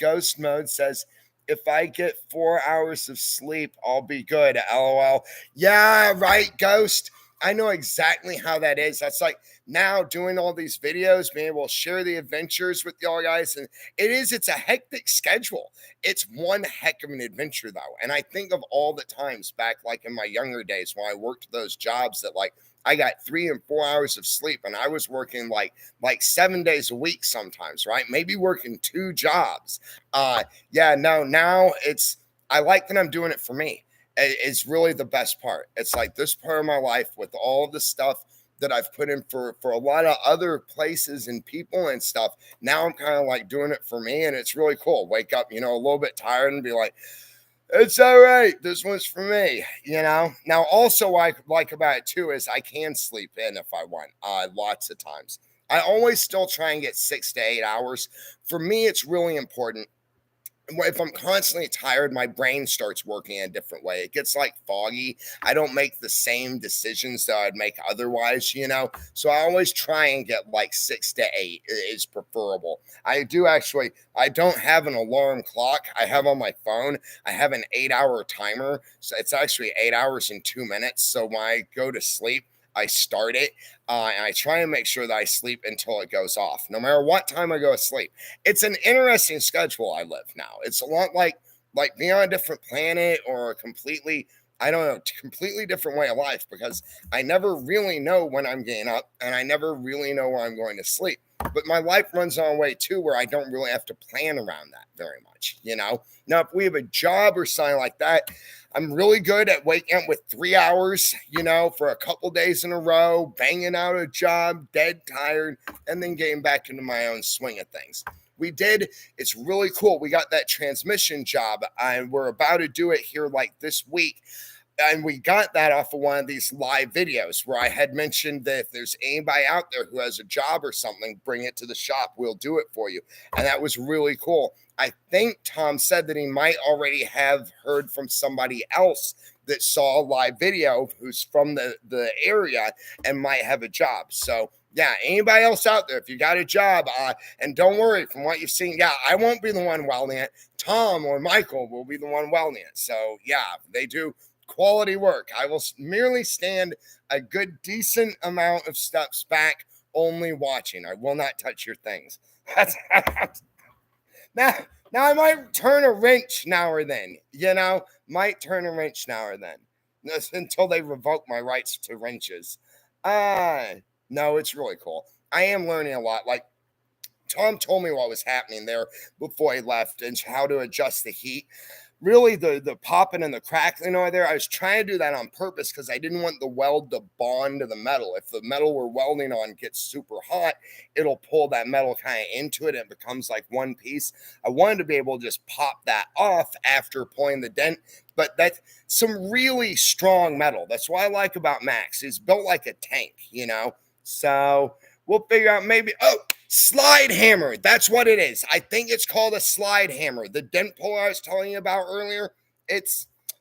Ghost Mode says, if I get 4 hours of sleep, I'll be good. LOL. Yeah, right, Ghost. I know exactly how that is. That's like now doing all these videos, being able to share the adventures with y'all guys. And it's a hectic schedule. It's one heck of an adventure, though. And I think of all the times back, like in my younger days when I worked those jobs that, like, I got 3 and 4 hours of sleep and I was working like 7 days a week sometimes, right? Maybe working 2 jobs. Yeah, no, now I like that I'm doing it for me. It's really the best part. It's like this part of my life with all the stuff that I've put in for a lot of other places and people and stuff. Now I'm kind of like doing it for me, and it's really cool. Wake up, a little bit tired and be like, it's all right. This one's for me. Now, also, like about it too is I can sleep in if I want. Lots of times, I always still try and get 6 to 8 hours. For me, it's really important. If I'm constantly tired, my brain starts working a different way. It gets like foggy. I don't make the same decisions that I'd make otherwise. So I always try and get like 6 to 8 is preferable. I don't have an alarm clock. I have on my phone, I have an 8 hour timer. So it's actually 8 hours and 2 minutes. So when I go to sleep, I start it and I try and make sure that I sleep until it goes off, no matter what time I go to sleep. It's an interesting schedule I live now. It's a lot like being on a different planet or a completely, I don't know, completely different way of life, because I never really know when I'm getting up and I never really know when I'm going to sleep. But my life runs on a way too where I don't really have to plan around that very much. Now, if we have a job or something like that, I'm really good at waking up with 3 hours, for a couple days in a row, banging out a job, dead tired, and then getting back into my own swing of things. It's really cool. We got that transmission job, and we're about to do it here like this week. And we got that off of one of these live videos where I had mentioned that if there's anybody out there who has a job or something, bring it to the shop. We'll do it for you. And that was really cool. I think Tom said that he might already have heard from somebody else that saw a live video who's from the area and might have a job. So yeah, anybody else out there, if you got a job, and don't worry, from what you've seen, yeah, I won't be the one welding it. Tom or Michael will be the one welding it. So yeah, they do quality work. I will merely stand a good, decent amount of steps back, only watching. I will not touch your things. now, now I might turn a wrench now or then, might turn a wrench now or then. That's until they revoke my rights to wrenches. No, it's really cool. I am learning a lot. Like, Tom told me what was happening there before he left and how to adjust the heat. Really, the popping and the crackling over there, I was trying to do that on purpose because I didn't want the weld to bond to the metal. If the metal we're welding on gets super hot, it'll pull that metal kind of into it and it becomes like one piece. I wanted to be able to just pop that off after pulling the dent, but that's some really strong metal. That's what I like about Max. It's built like a tank. So we'll figure out maybe, slide hammer. That's what it is. I think it's called a slide hammer. The dent puller I was telling you about earlier,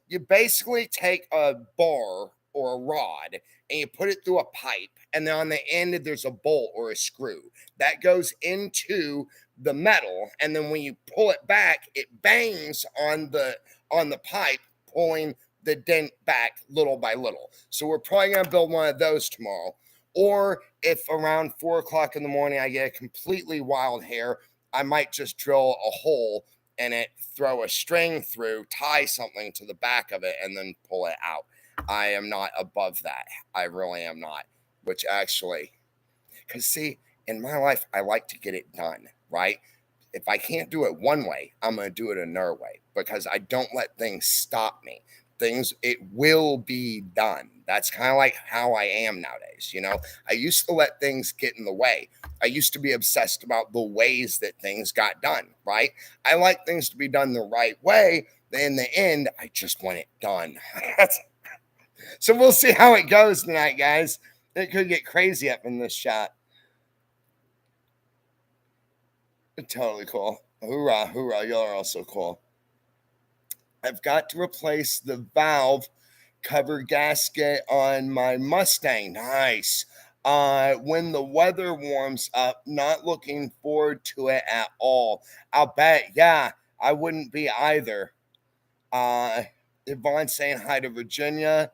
you basically take a bar or a rod and you put it through a pipe, and then on the end there's a bolt or a screw that goes into the metal, and then when you pull it back, it bangs on the pipe, pulling the dent back little by little. So we're probably gonna build one of those tomorrow. Or if around 4 o'clock in the morning I get a completely wild hair, I might just drill a hole in it, throw a string through, tie something to the back of it, and then pull it out. I am not above that. I really am not. Which actually, because see, in my life, I like to get it done, right? If I can't do it one way, I'm going to do it another way because I don't let things stop me. It will be done. That's kind of like how I am nowadays. I used to let things get in the way. I used to be obsessed about the ways that things got done, right? I like things to be done the right way. In the end, I just want it done. So we'll see how it goes tonight, guys. It could get crazy up in this shot. Totally cool. Hoorah, hoorah. Y'all are also cool. I've got to replace the valve cover gasket on my Mustang. Nice. When the weather warms up, not looking forward to it at all. I'll bet, yeah, I wouldn't be either. Yvonne saying hi to Virginia.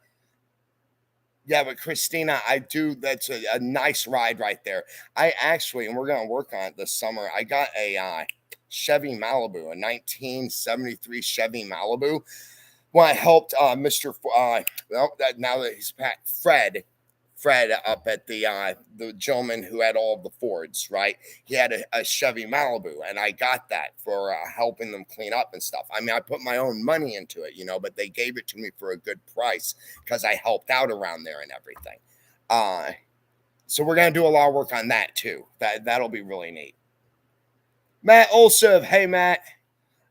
Yeah, but Christina, I do. That's a nice ride right there. I actually, and we're going to work on it this summer, I got a Chevy Malibu, a 1973 Chevy Malibu. When I helped Mr. Now that he's back, Fred up at the gentleman who had all the Fords, right? He had a Chevy Malibu, and I got that for helping them clean up and stuff. I mean, I put my own money into it, but they gave it to me for a good price because I helped out around there and everything. So we're going to do a lot of work on that too. That'll be really neat. Matt Olsov. Hey, Matt.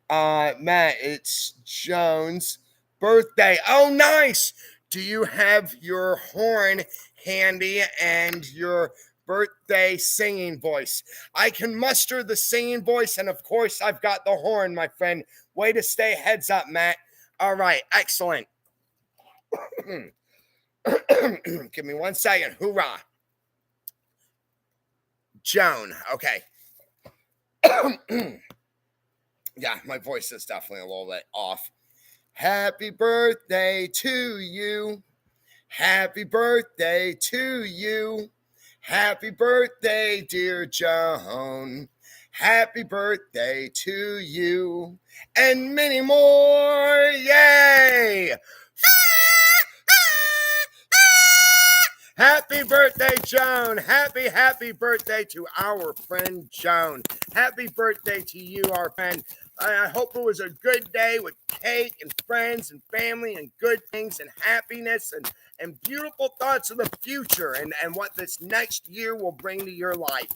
Matt, it's Jones' birthday. Oh, nice. Do you have your horn handy and your birthday singing voice? I can muster the singing voice, and of course, I've got the horn, my friend. Way to stay heads up, Matt. All right, excellent. Give me 1 second. Hoorah. Joan. Okay. Yeah, my voice is definitely a little bit off. Happy birthday to you. Happy birthday to you. Happy birthday, dear Joan. Happy birthday to you. And many more. Yay! Happy birthday, Joan. Happy birthday to our friend Joan. Happy birthday to you, our friend. I hope it was a good day with cake and friends and family and good things and happiness and beautiful thoughts of the future and what this next year will bring to your life.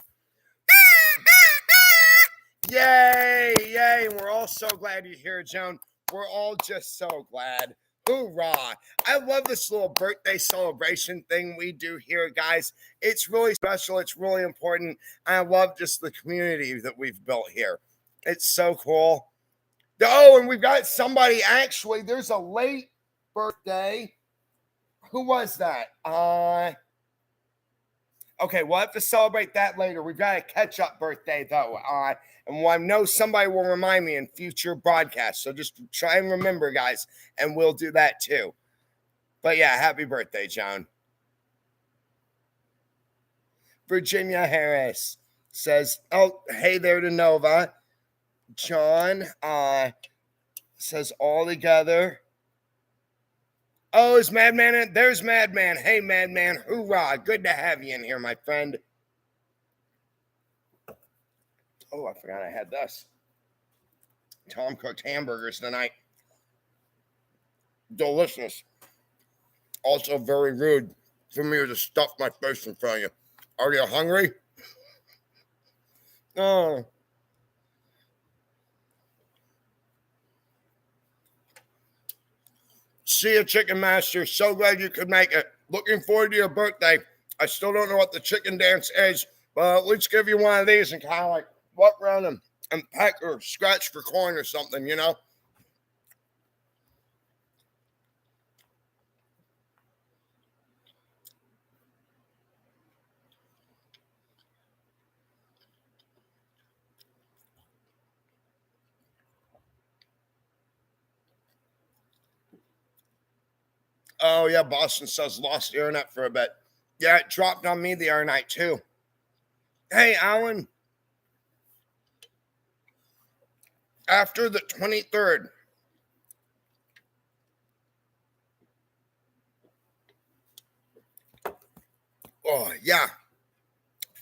Yay, yay. We're all so glad you're here, Joan. We're all just so glad. Hoorah. I love this little birthday celebration thing we do here, guys. It's really special. It's really important. I love just the community that we've built here. It's so cool. Oh, and we've got somebody actually. There's a late birthday. Who was that? Okay, we'll have to celebrate that later. We've got a catch-up birthday, though. And I know somebody will remind me in future broadcasts. So just try and remember, guys, and we'll do that too. But yeah, happy birthday, John. Virginia Harris says, oh, hey there to Nova. John says all together. Oh, is Madman in? There's Madman. Hey, Madman. Hoorah. Good to have you in here, my friend. Oh, I forgot I had this. Tom cooked hamburgers tonight. Delicious. Also very rude for me to stuff my face in front of you. Are you hungry? Oh. See you, Chicken Master. So glad you could make it. Looking forward to your birthday. I still don't know what the chicken dance is, but at least give you one of these and kind of like walk around and peck or scratch for corn or something, you know? Oh, yeah, Boston says lost internet for a bit. Yeah, it dropped on me the other night, too. Hey, Alan. After the 23rd. Oh, yeah.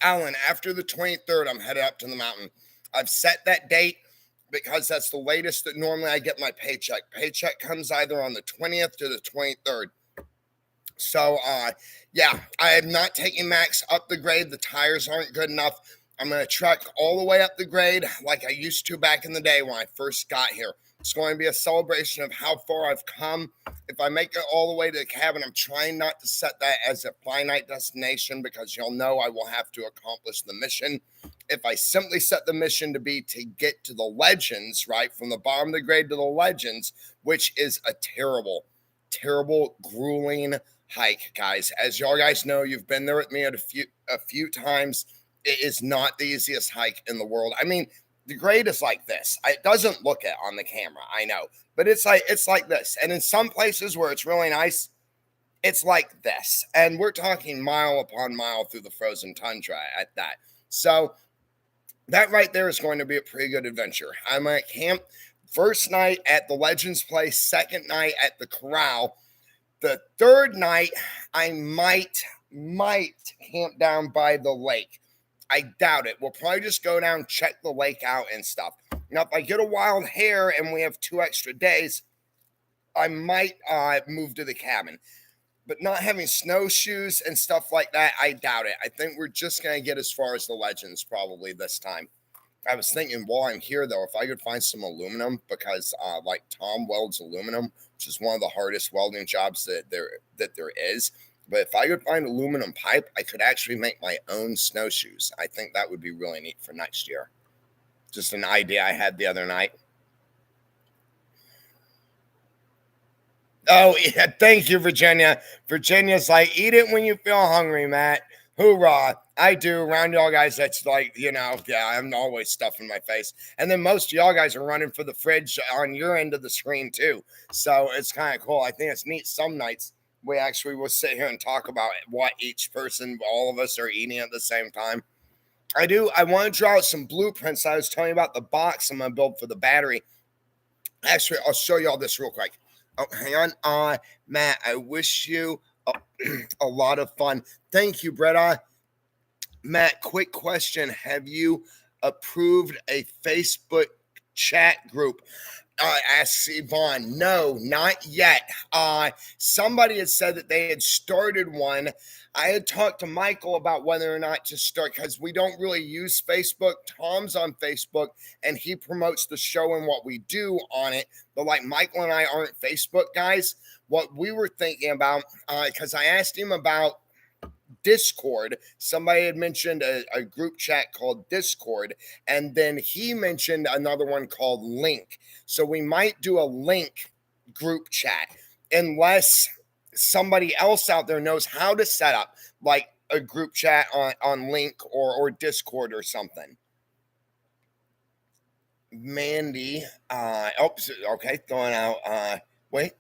Alan, after the 23rd, I'm headed up to the mountain. I've set that date because that's the latest that normally I get my paycheck. Paycheck comes either on the 20th or the 23rd. So, yeah, I am not taking Max up the grade. The tires aren't good enough. I'm going to trek all the way up the grade like I used to back in the day when I first got here. It's going to be a celebration of how far I've come. If I make it all the way to the cabin, I'm trying not to set that as a finite destination because you'll know I will have to accomplish the mission. If I simply set the mission to be to get to the legends, right, from the bottom of the grade to the legends, which is a terrible, terrible, grueling hike, guys. As y'all guys know, you've been there with me a few times. It is not the easiest hike in the world. I mean, the grade is like this. It doesn't look it on the camera, I know, but it's like this. And in some places where it's really nice, it's like this. And we're talking mile upon mile through the frozen tundra at that. So that right there is going to be a pretty good adventure. I'm at camp first night at the Legends place, second night at the Corral. The third night, I might camp down by the lake. I doubt it. We'll probably just go down, check the lake out and stuff. Now, if I get a wild hare and we have 2 extra days, I might move to the cabin. But not having snowshoes and stuff like that, I doubt it. I think we're just going to get as far as the legends probably this time. I was thinking while I'm here though, if I could find some aluminum, because like Tom welds aluminum, which is one of the hardest welding jobs that there is. But if I could find aluminum pipe, I could actually make my own snowshoes. I think that would be really neat for next year. Just an idea I had the other night. Oh, yeah. Thank you, Virginia. Virginia's like, eat it when you feel hungry, Matt. Hoorah. I do. Around y'all guys, that's like, yeah, I'm always stuffing my face. And then most of y'all guys are running for the fridge on your end of the screen, too. So it's kind of cool. I think it's neat. Some nights we actually will sit here and talk about what each person, all of us, are eating at the same time. I do. I want to draw out some blueprints. I was telling you about the box I'm going to build for the battery. Actually, I'll show you all this real quick. Oh, hang on. Matt, I wish you a lot of fun. Thank you, Brett. Matt, quick question. Have you approved a Facebook chat group? Asks Yvonne. No, not yet. Somebody had said that they had started one. I had talked to Michael about whether or not to start, because we don't really use Facebook. Tom's on Facebook and he promotes the show and what we do on it. But like Michael and I aren't Facebook guys. What we were thinking about, because I asked him about Discord. Somebody had mentioned a group chat called Discord, and then he mentioned another one called Link. So we might do a Link group chat, unless somebody else out there knows how to set up like a group chat on Link or Discord or something. Mandy, oops, okay, throwing out. Wait,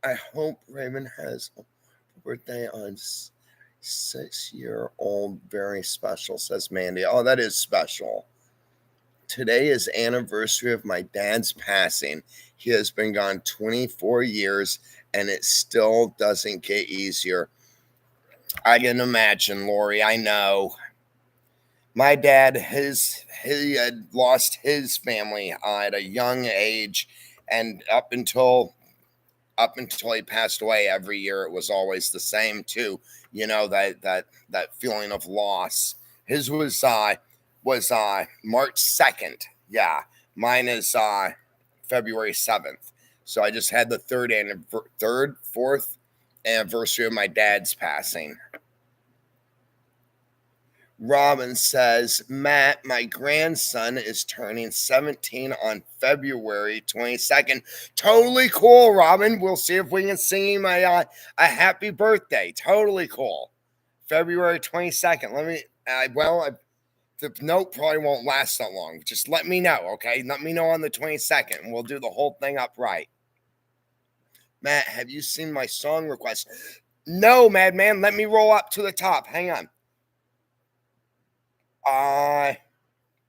I hope Raven has a birthday on 6-year-old. Very special, says Mandy. Oh, that is special. Today is anniversary of my dad's passing. He has been gone 24 years and it still doesn't get easier. I can imagine, Lori. I know. My dad, he had lost his family at a young age, and up until he passed away, every year it was always the same too. That feeling of loss. His was March 2nd. Yeah, mine is February 7th. So I just had the fourth anniversary of my dad's passing. Robin says, Matt, my grandson is turning 17 on February 22nd. Totally cool, Robin. We'll see if we can sing him a happy birthday. Totally cool. February 22nd. The note probably won't last that long. Just let me know, okay? Let me know on the 22nd, and we'll do the whole thing upright. Matt, have you seen my song request? No, Madman. Let me roll up to the top. Hang on.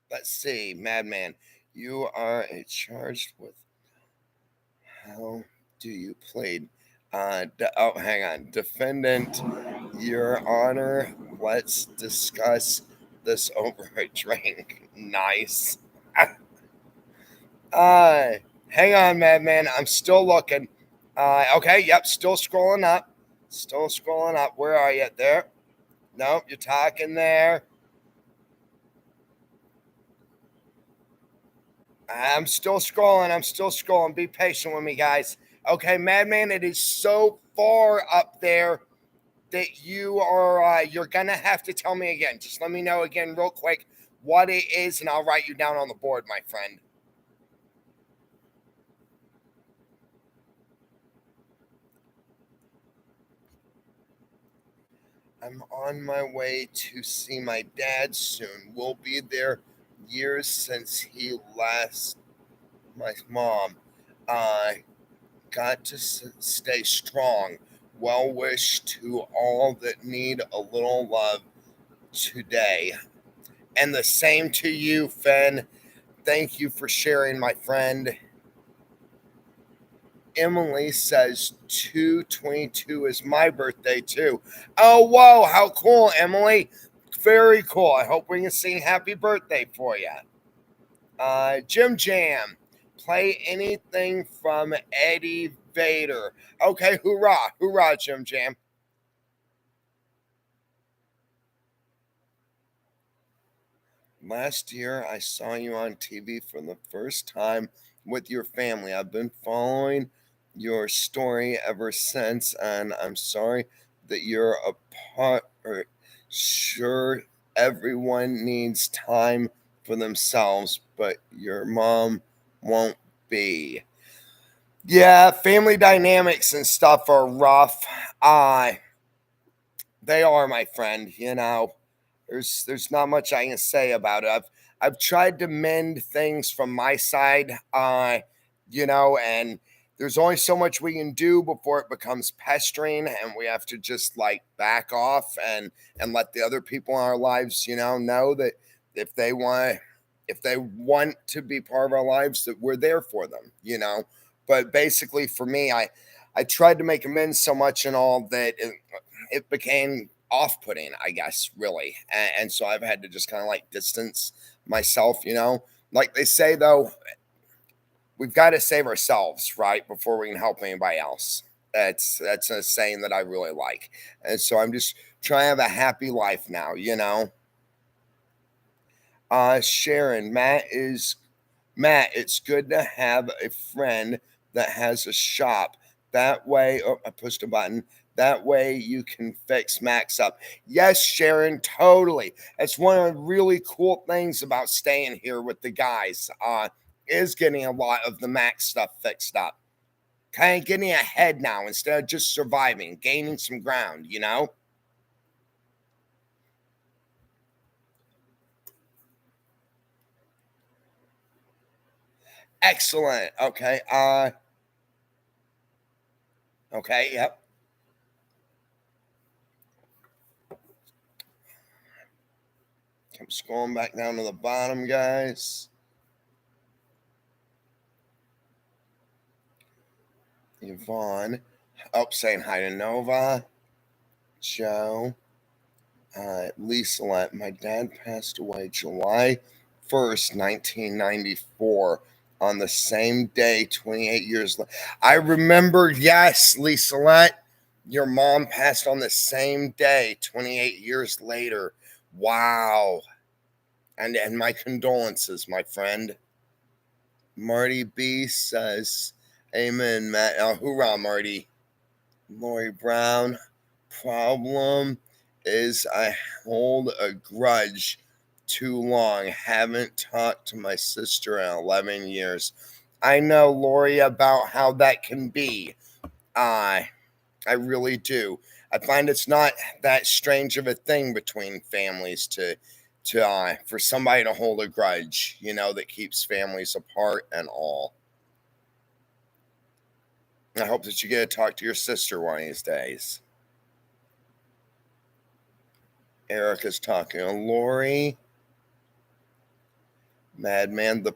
Let's see, Madman. You are charged with how do you plead? Hang on, defendant, Your Honor. Let's discuss this over a drink. Nice. Hang on, Madman. I'm still looking. Okay, yep, still scrolling up. Still scrolling up. Where are you? There. Nope, you're talking there. I'm still scrolling. Be patient with me, guys. Okay, Madman, it is so far up there that you're gonna have to tell me again. Just let me know again real quick what it is, and I'll write you down on the board, my friend. I'm on my way to see my dad soon. We'll be there years since he last my mom. I got to stay strong. Well wish to all that need a little love today. And the same to you, Fen. Thank you for sharing, my friend. Emily says 2/22 is my birthday too. Oh, whoa, how cool, Emily. Very cool. I hope we can sing happy birthday for you. Jim Jam, play anything from Eddie Vader. Okay, hoorah, hoorah, Jim Jam. Last year, I saw you on TV for the first time with your family. I've been following your story ever since, and I'm sorry that you're apart. Or sure, everyone needs time for themselves, but your mom won't be. Yeah, family dynamics and stuff are rough. I They are, my friend. There's not much I can say about it. I've tried to mend things from my side, and there's only so much we can do before it becomes pestering, and we have to just like back off and let the other people in our lives, know that if they want if they want to be part of our lives, that we're there for them. But basically, for me, I tried to make amends so much and all that it became off-putting, I guess, really. And so I've had to just kind of like distance myself. Like they say though, we've got to save ourselves, right, before we can help anybody else. That's a saying that I really like. And so I'm just trying to have a happy life now. Sharon, Matt, it's good to have a friend that has a shop. That way, oh, I pushed a button. That way you can fix Max up. Yes, Sharon, totally. That's one of the really cool things about staying here with the guys. Is getting a lot of the Max stuff fixed up. Kind of getting ahead now instead of just surviving, gaining some ground. Excellent. Okay. Okay. Yep. I'm scrolling back down to the bottom, guys. Yvonne. Oh, saying hi to Nova. Joe. Lisa. My dad passed away July 1st, 1994, on the same day, 28 years later. I remember, yes, Lisa. Your mom passed on the same day, 28 years later. Wow. And my condolences, my friend. Marty B says, Amen, Matt. Hoorah, Marty. Lori Brown. Problem is, I hold a grudge too long. Haven't talked to my sister in 11 years. I know, Lori, about how that can be. I really do. I find it's not that strange of a thing between families to for somebody to hold a grudge, that keeps families apart and all. I hope that you get to talk to your sister one of these days. Erica's talking to Lori. Madman, the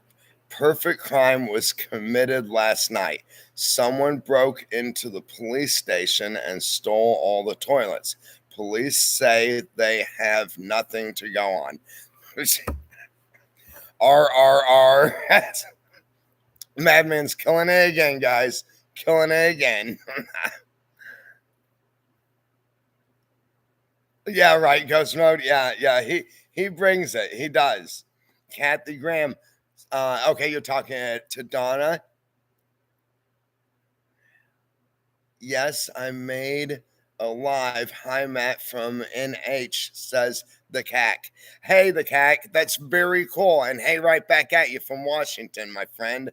perfect crime was committed last night. Someone broke into the police station and stole all the toilets. Police say they have nothing to go on. RRR. Madman's killing it again, guys. Killing it again. Yeah, right. Ghost mode. Yeah. He brings it. He does. Kathy Graham. Okay, you're talking to Donna. Yes, I'm made alive. Hi, Matt from NH, says the CAC. Hey, the CAC. That's very cool. And hey, right back at you from Washington, my friend.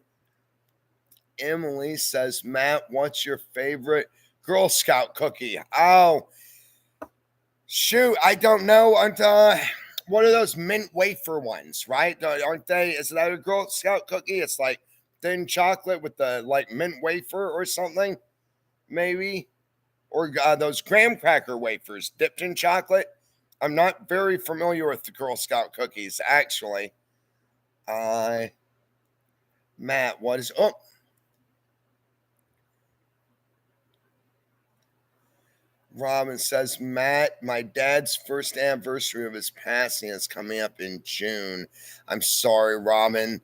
Emily says, Matt, what's your favorite Girl Scout cookie? Oh, shoot. I don't know. What are those mint wafer ones, right? Aren't they? Is that a Girl Scout cookie? It's like thin chocolate with the like mint wafer or something, maybe. Or those graham cracker wafers dipped in chocolate. I'm not very familiar with the Girl Scout cookies, actually. Uh, Matt, what is. Oh, Robin says, Matt, my dad's first anniversary of his passing is coming up in June. I'm sorry, Robin.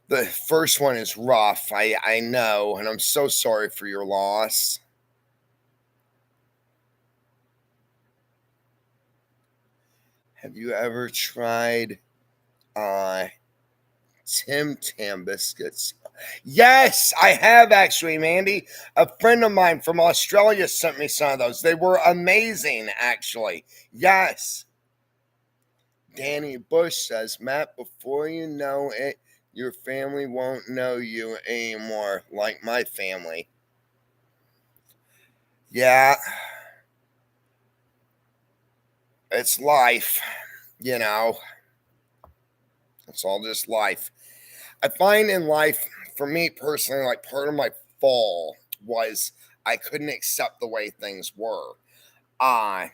The first one is rough. I know, and I'm so sorry for your loss. Have you ever tried Uh, Tim Tam biscuits. Yes, I have actually, Mandy. A friend of mine from Australia sent me some of those. They were amazing, actually. Yes. Danny Bush says, Matt, before you know it, your family won't know you anymore, like my family. Yeah, it's life, you know. It's all just life. I find in life, for me personally, like part of my fall was I couldn't accept the way things were. Uh,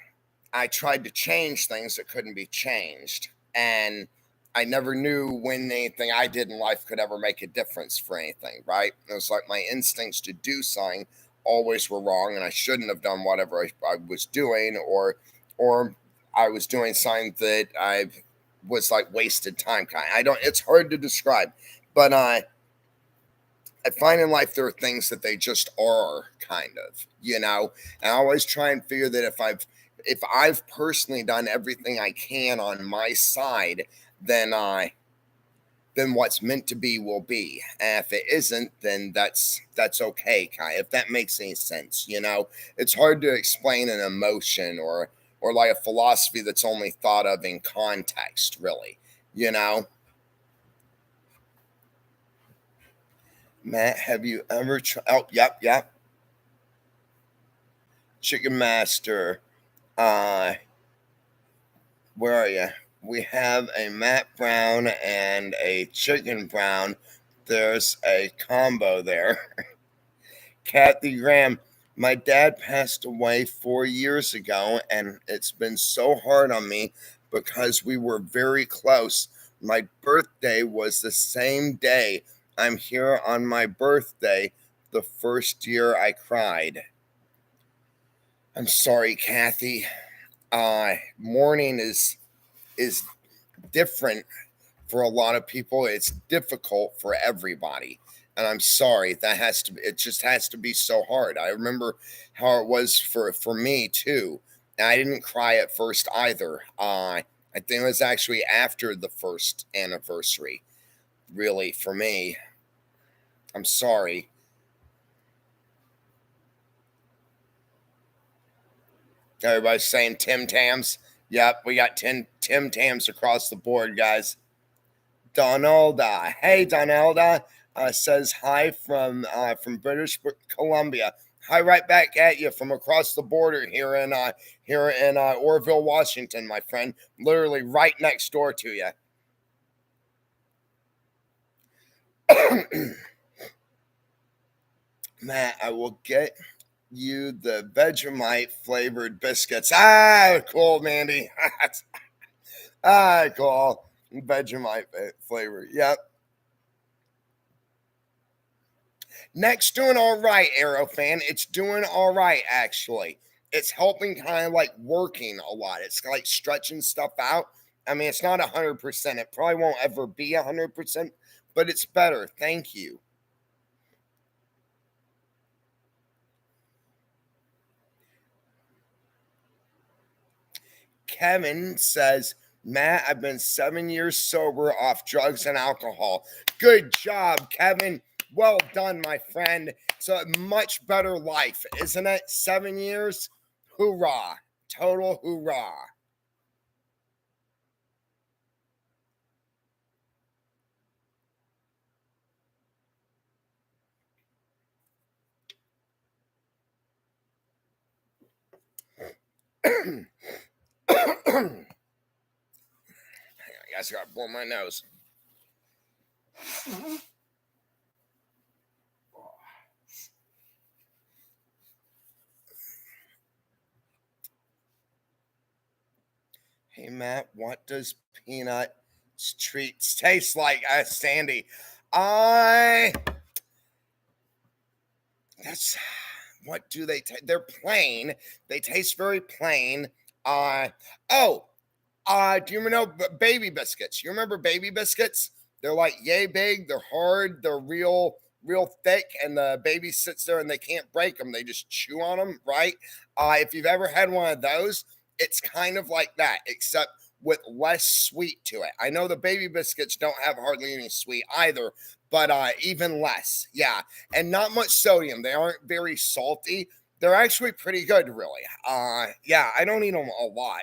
I tried to change things that couldn't be changed. And I never knew when anything I did in life could ever make a difference for anything, right? It was like my instincts to do something always were wrong, and I shouldn't have done whatever I was doing, or I was doing something that I was like wasted time kind. I don't. It's hard to describe, but I find in life there are things that they just are kind of, you know. And I always try and figure that if I've personally done everything I can on my side, then then what's meant to be will be. And if it isn't, then that's okay, kind of, if that makes any sense, you know. It's hard to explain an emotion or like a philosophy that's only thought of in context, really, you know. Matt, have you ever tried? Oh, yep, yep. Chicken Master. Uh, where are you? We have a Matt Brown and a Chicken Brown. There's a combo there. Kathy Graham. My dad passed away 4 years ago, and it's been so hard on me because we were very close. My birthday was the same day. I'm here on my birthday, the first year I cried. I'm sorry, Kathy. Mourning is different for a lot of people. It's difficult for everybody, and I'm sorry. It just has to be so hard. I remember how it was for me too. And I didn't cry at first either. I think it was actually after the first anniversary, really, for me. I'm sorry. Everybody's saying Tim Tams. Yep, we got 10 Tim Tams across the board, guys. Donalda. Hey, Donalda. Says hi from British Columbia. Hi, right back at you from across the border here in Orville, Washington, my friend. Literally right next door to you. Matt, I will get you the Vegemite flavored biscuits. Ah, cool, Mandy. Cool. Vegemite flavor. Yep. Next doing all right, Aerofan. It's doing all right, actually. It's helping kind of like working a lot. It's like stretching stuff out. I mean, it's not 100%. It probably won't ever be 100%, but it's better. Thank you. Kevin says, Matt, I've been 7 years sober off drugs and alcohol. Good job, Kevin. Well done, my friend. It's a much better life, isn't it? 7 years? Hoorah. Total hoorah. I guess I gotta blow my nose. Hey, Matt, what does peanut treats taste like? Sandy. I. That's what do they taste? They're plain. They taste very plain. Uh oh. Do you know baby biscuits? You remember baby biscuits? They're like yay big. They're hard. They're real thick, and the baby sits there and they can't break them. They just chew on them, right? If you've ever had one of those, it's kind of like that, except with less sweet to it. I know the baby biscuits don't have hardly any sweet either, but even less. Yeah, and not much sodium. They aren't very salty. They're actually pretty good, really. Yeah, I don't eat them a lot,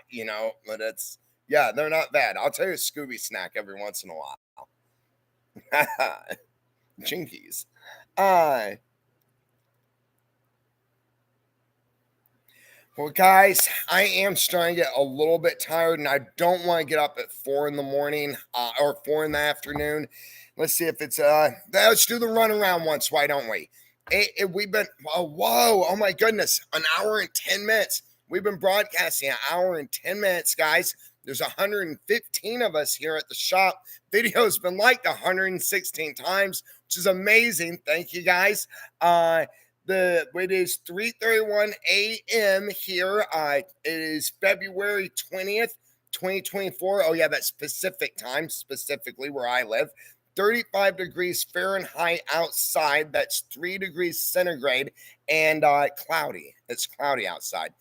but it's yeah, they're not bad. I'll tell you a Scooby snack every once in a while. Jinkies. Uh Well, guys, I am starting to get a little bit tired, and I don't want to get up at 4 in the morning or 4 in the afternoon. Let's see if it's let's do the run around once. Why don't we? We've been whoa, oh my goodness, an hour and 10 minutes. We've been broadcasting an hour and 10 minutes, guys. There's 115 of us here at the shop. Video's been liked 116 times, which is amazing. Thank you, guys. It is 3:31 a.m. here. It is February 20th, 2024. Oh yeah, that's Pacific time, specifically where I live. 35 degrees Fahrenheit outside. That's 3 degrees centigrade, and cloudy. It's cloudy outside.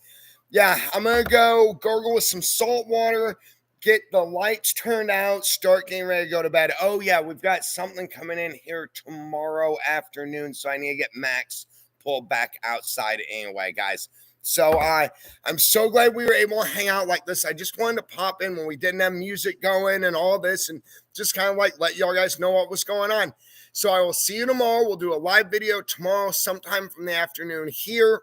Yeah, I'm gonna go gargle with some salt water, get the lights turned out, start getting ready to go to bed. Oh yeah, we've got something coming in here tomorrow afternoon, so I need to get Max pulled back outside anyway, guys. So I'm so glad we were able to hang out like this. I just wanted to pop in when we didn't have music going and all this, and just kind of like let y'all guys know what was going on. So I will see you tomorrow. We'll do a live video tomorrow sometime from the afternoon here.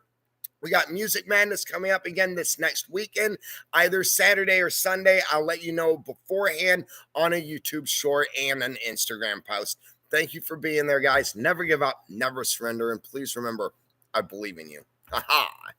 We got Music Madness coming up again this next weekend, either Saturday or Sunday. I'll let you know beforehand on a YouTube short and an Instagram post. Thank you for being there, guys. Never give up, never surrender, and please remember, I believe in you. Ha ha.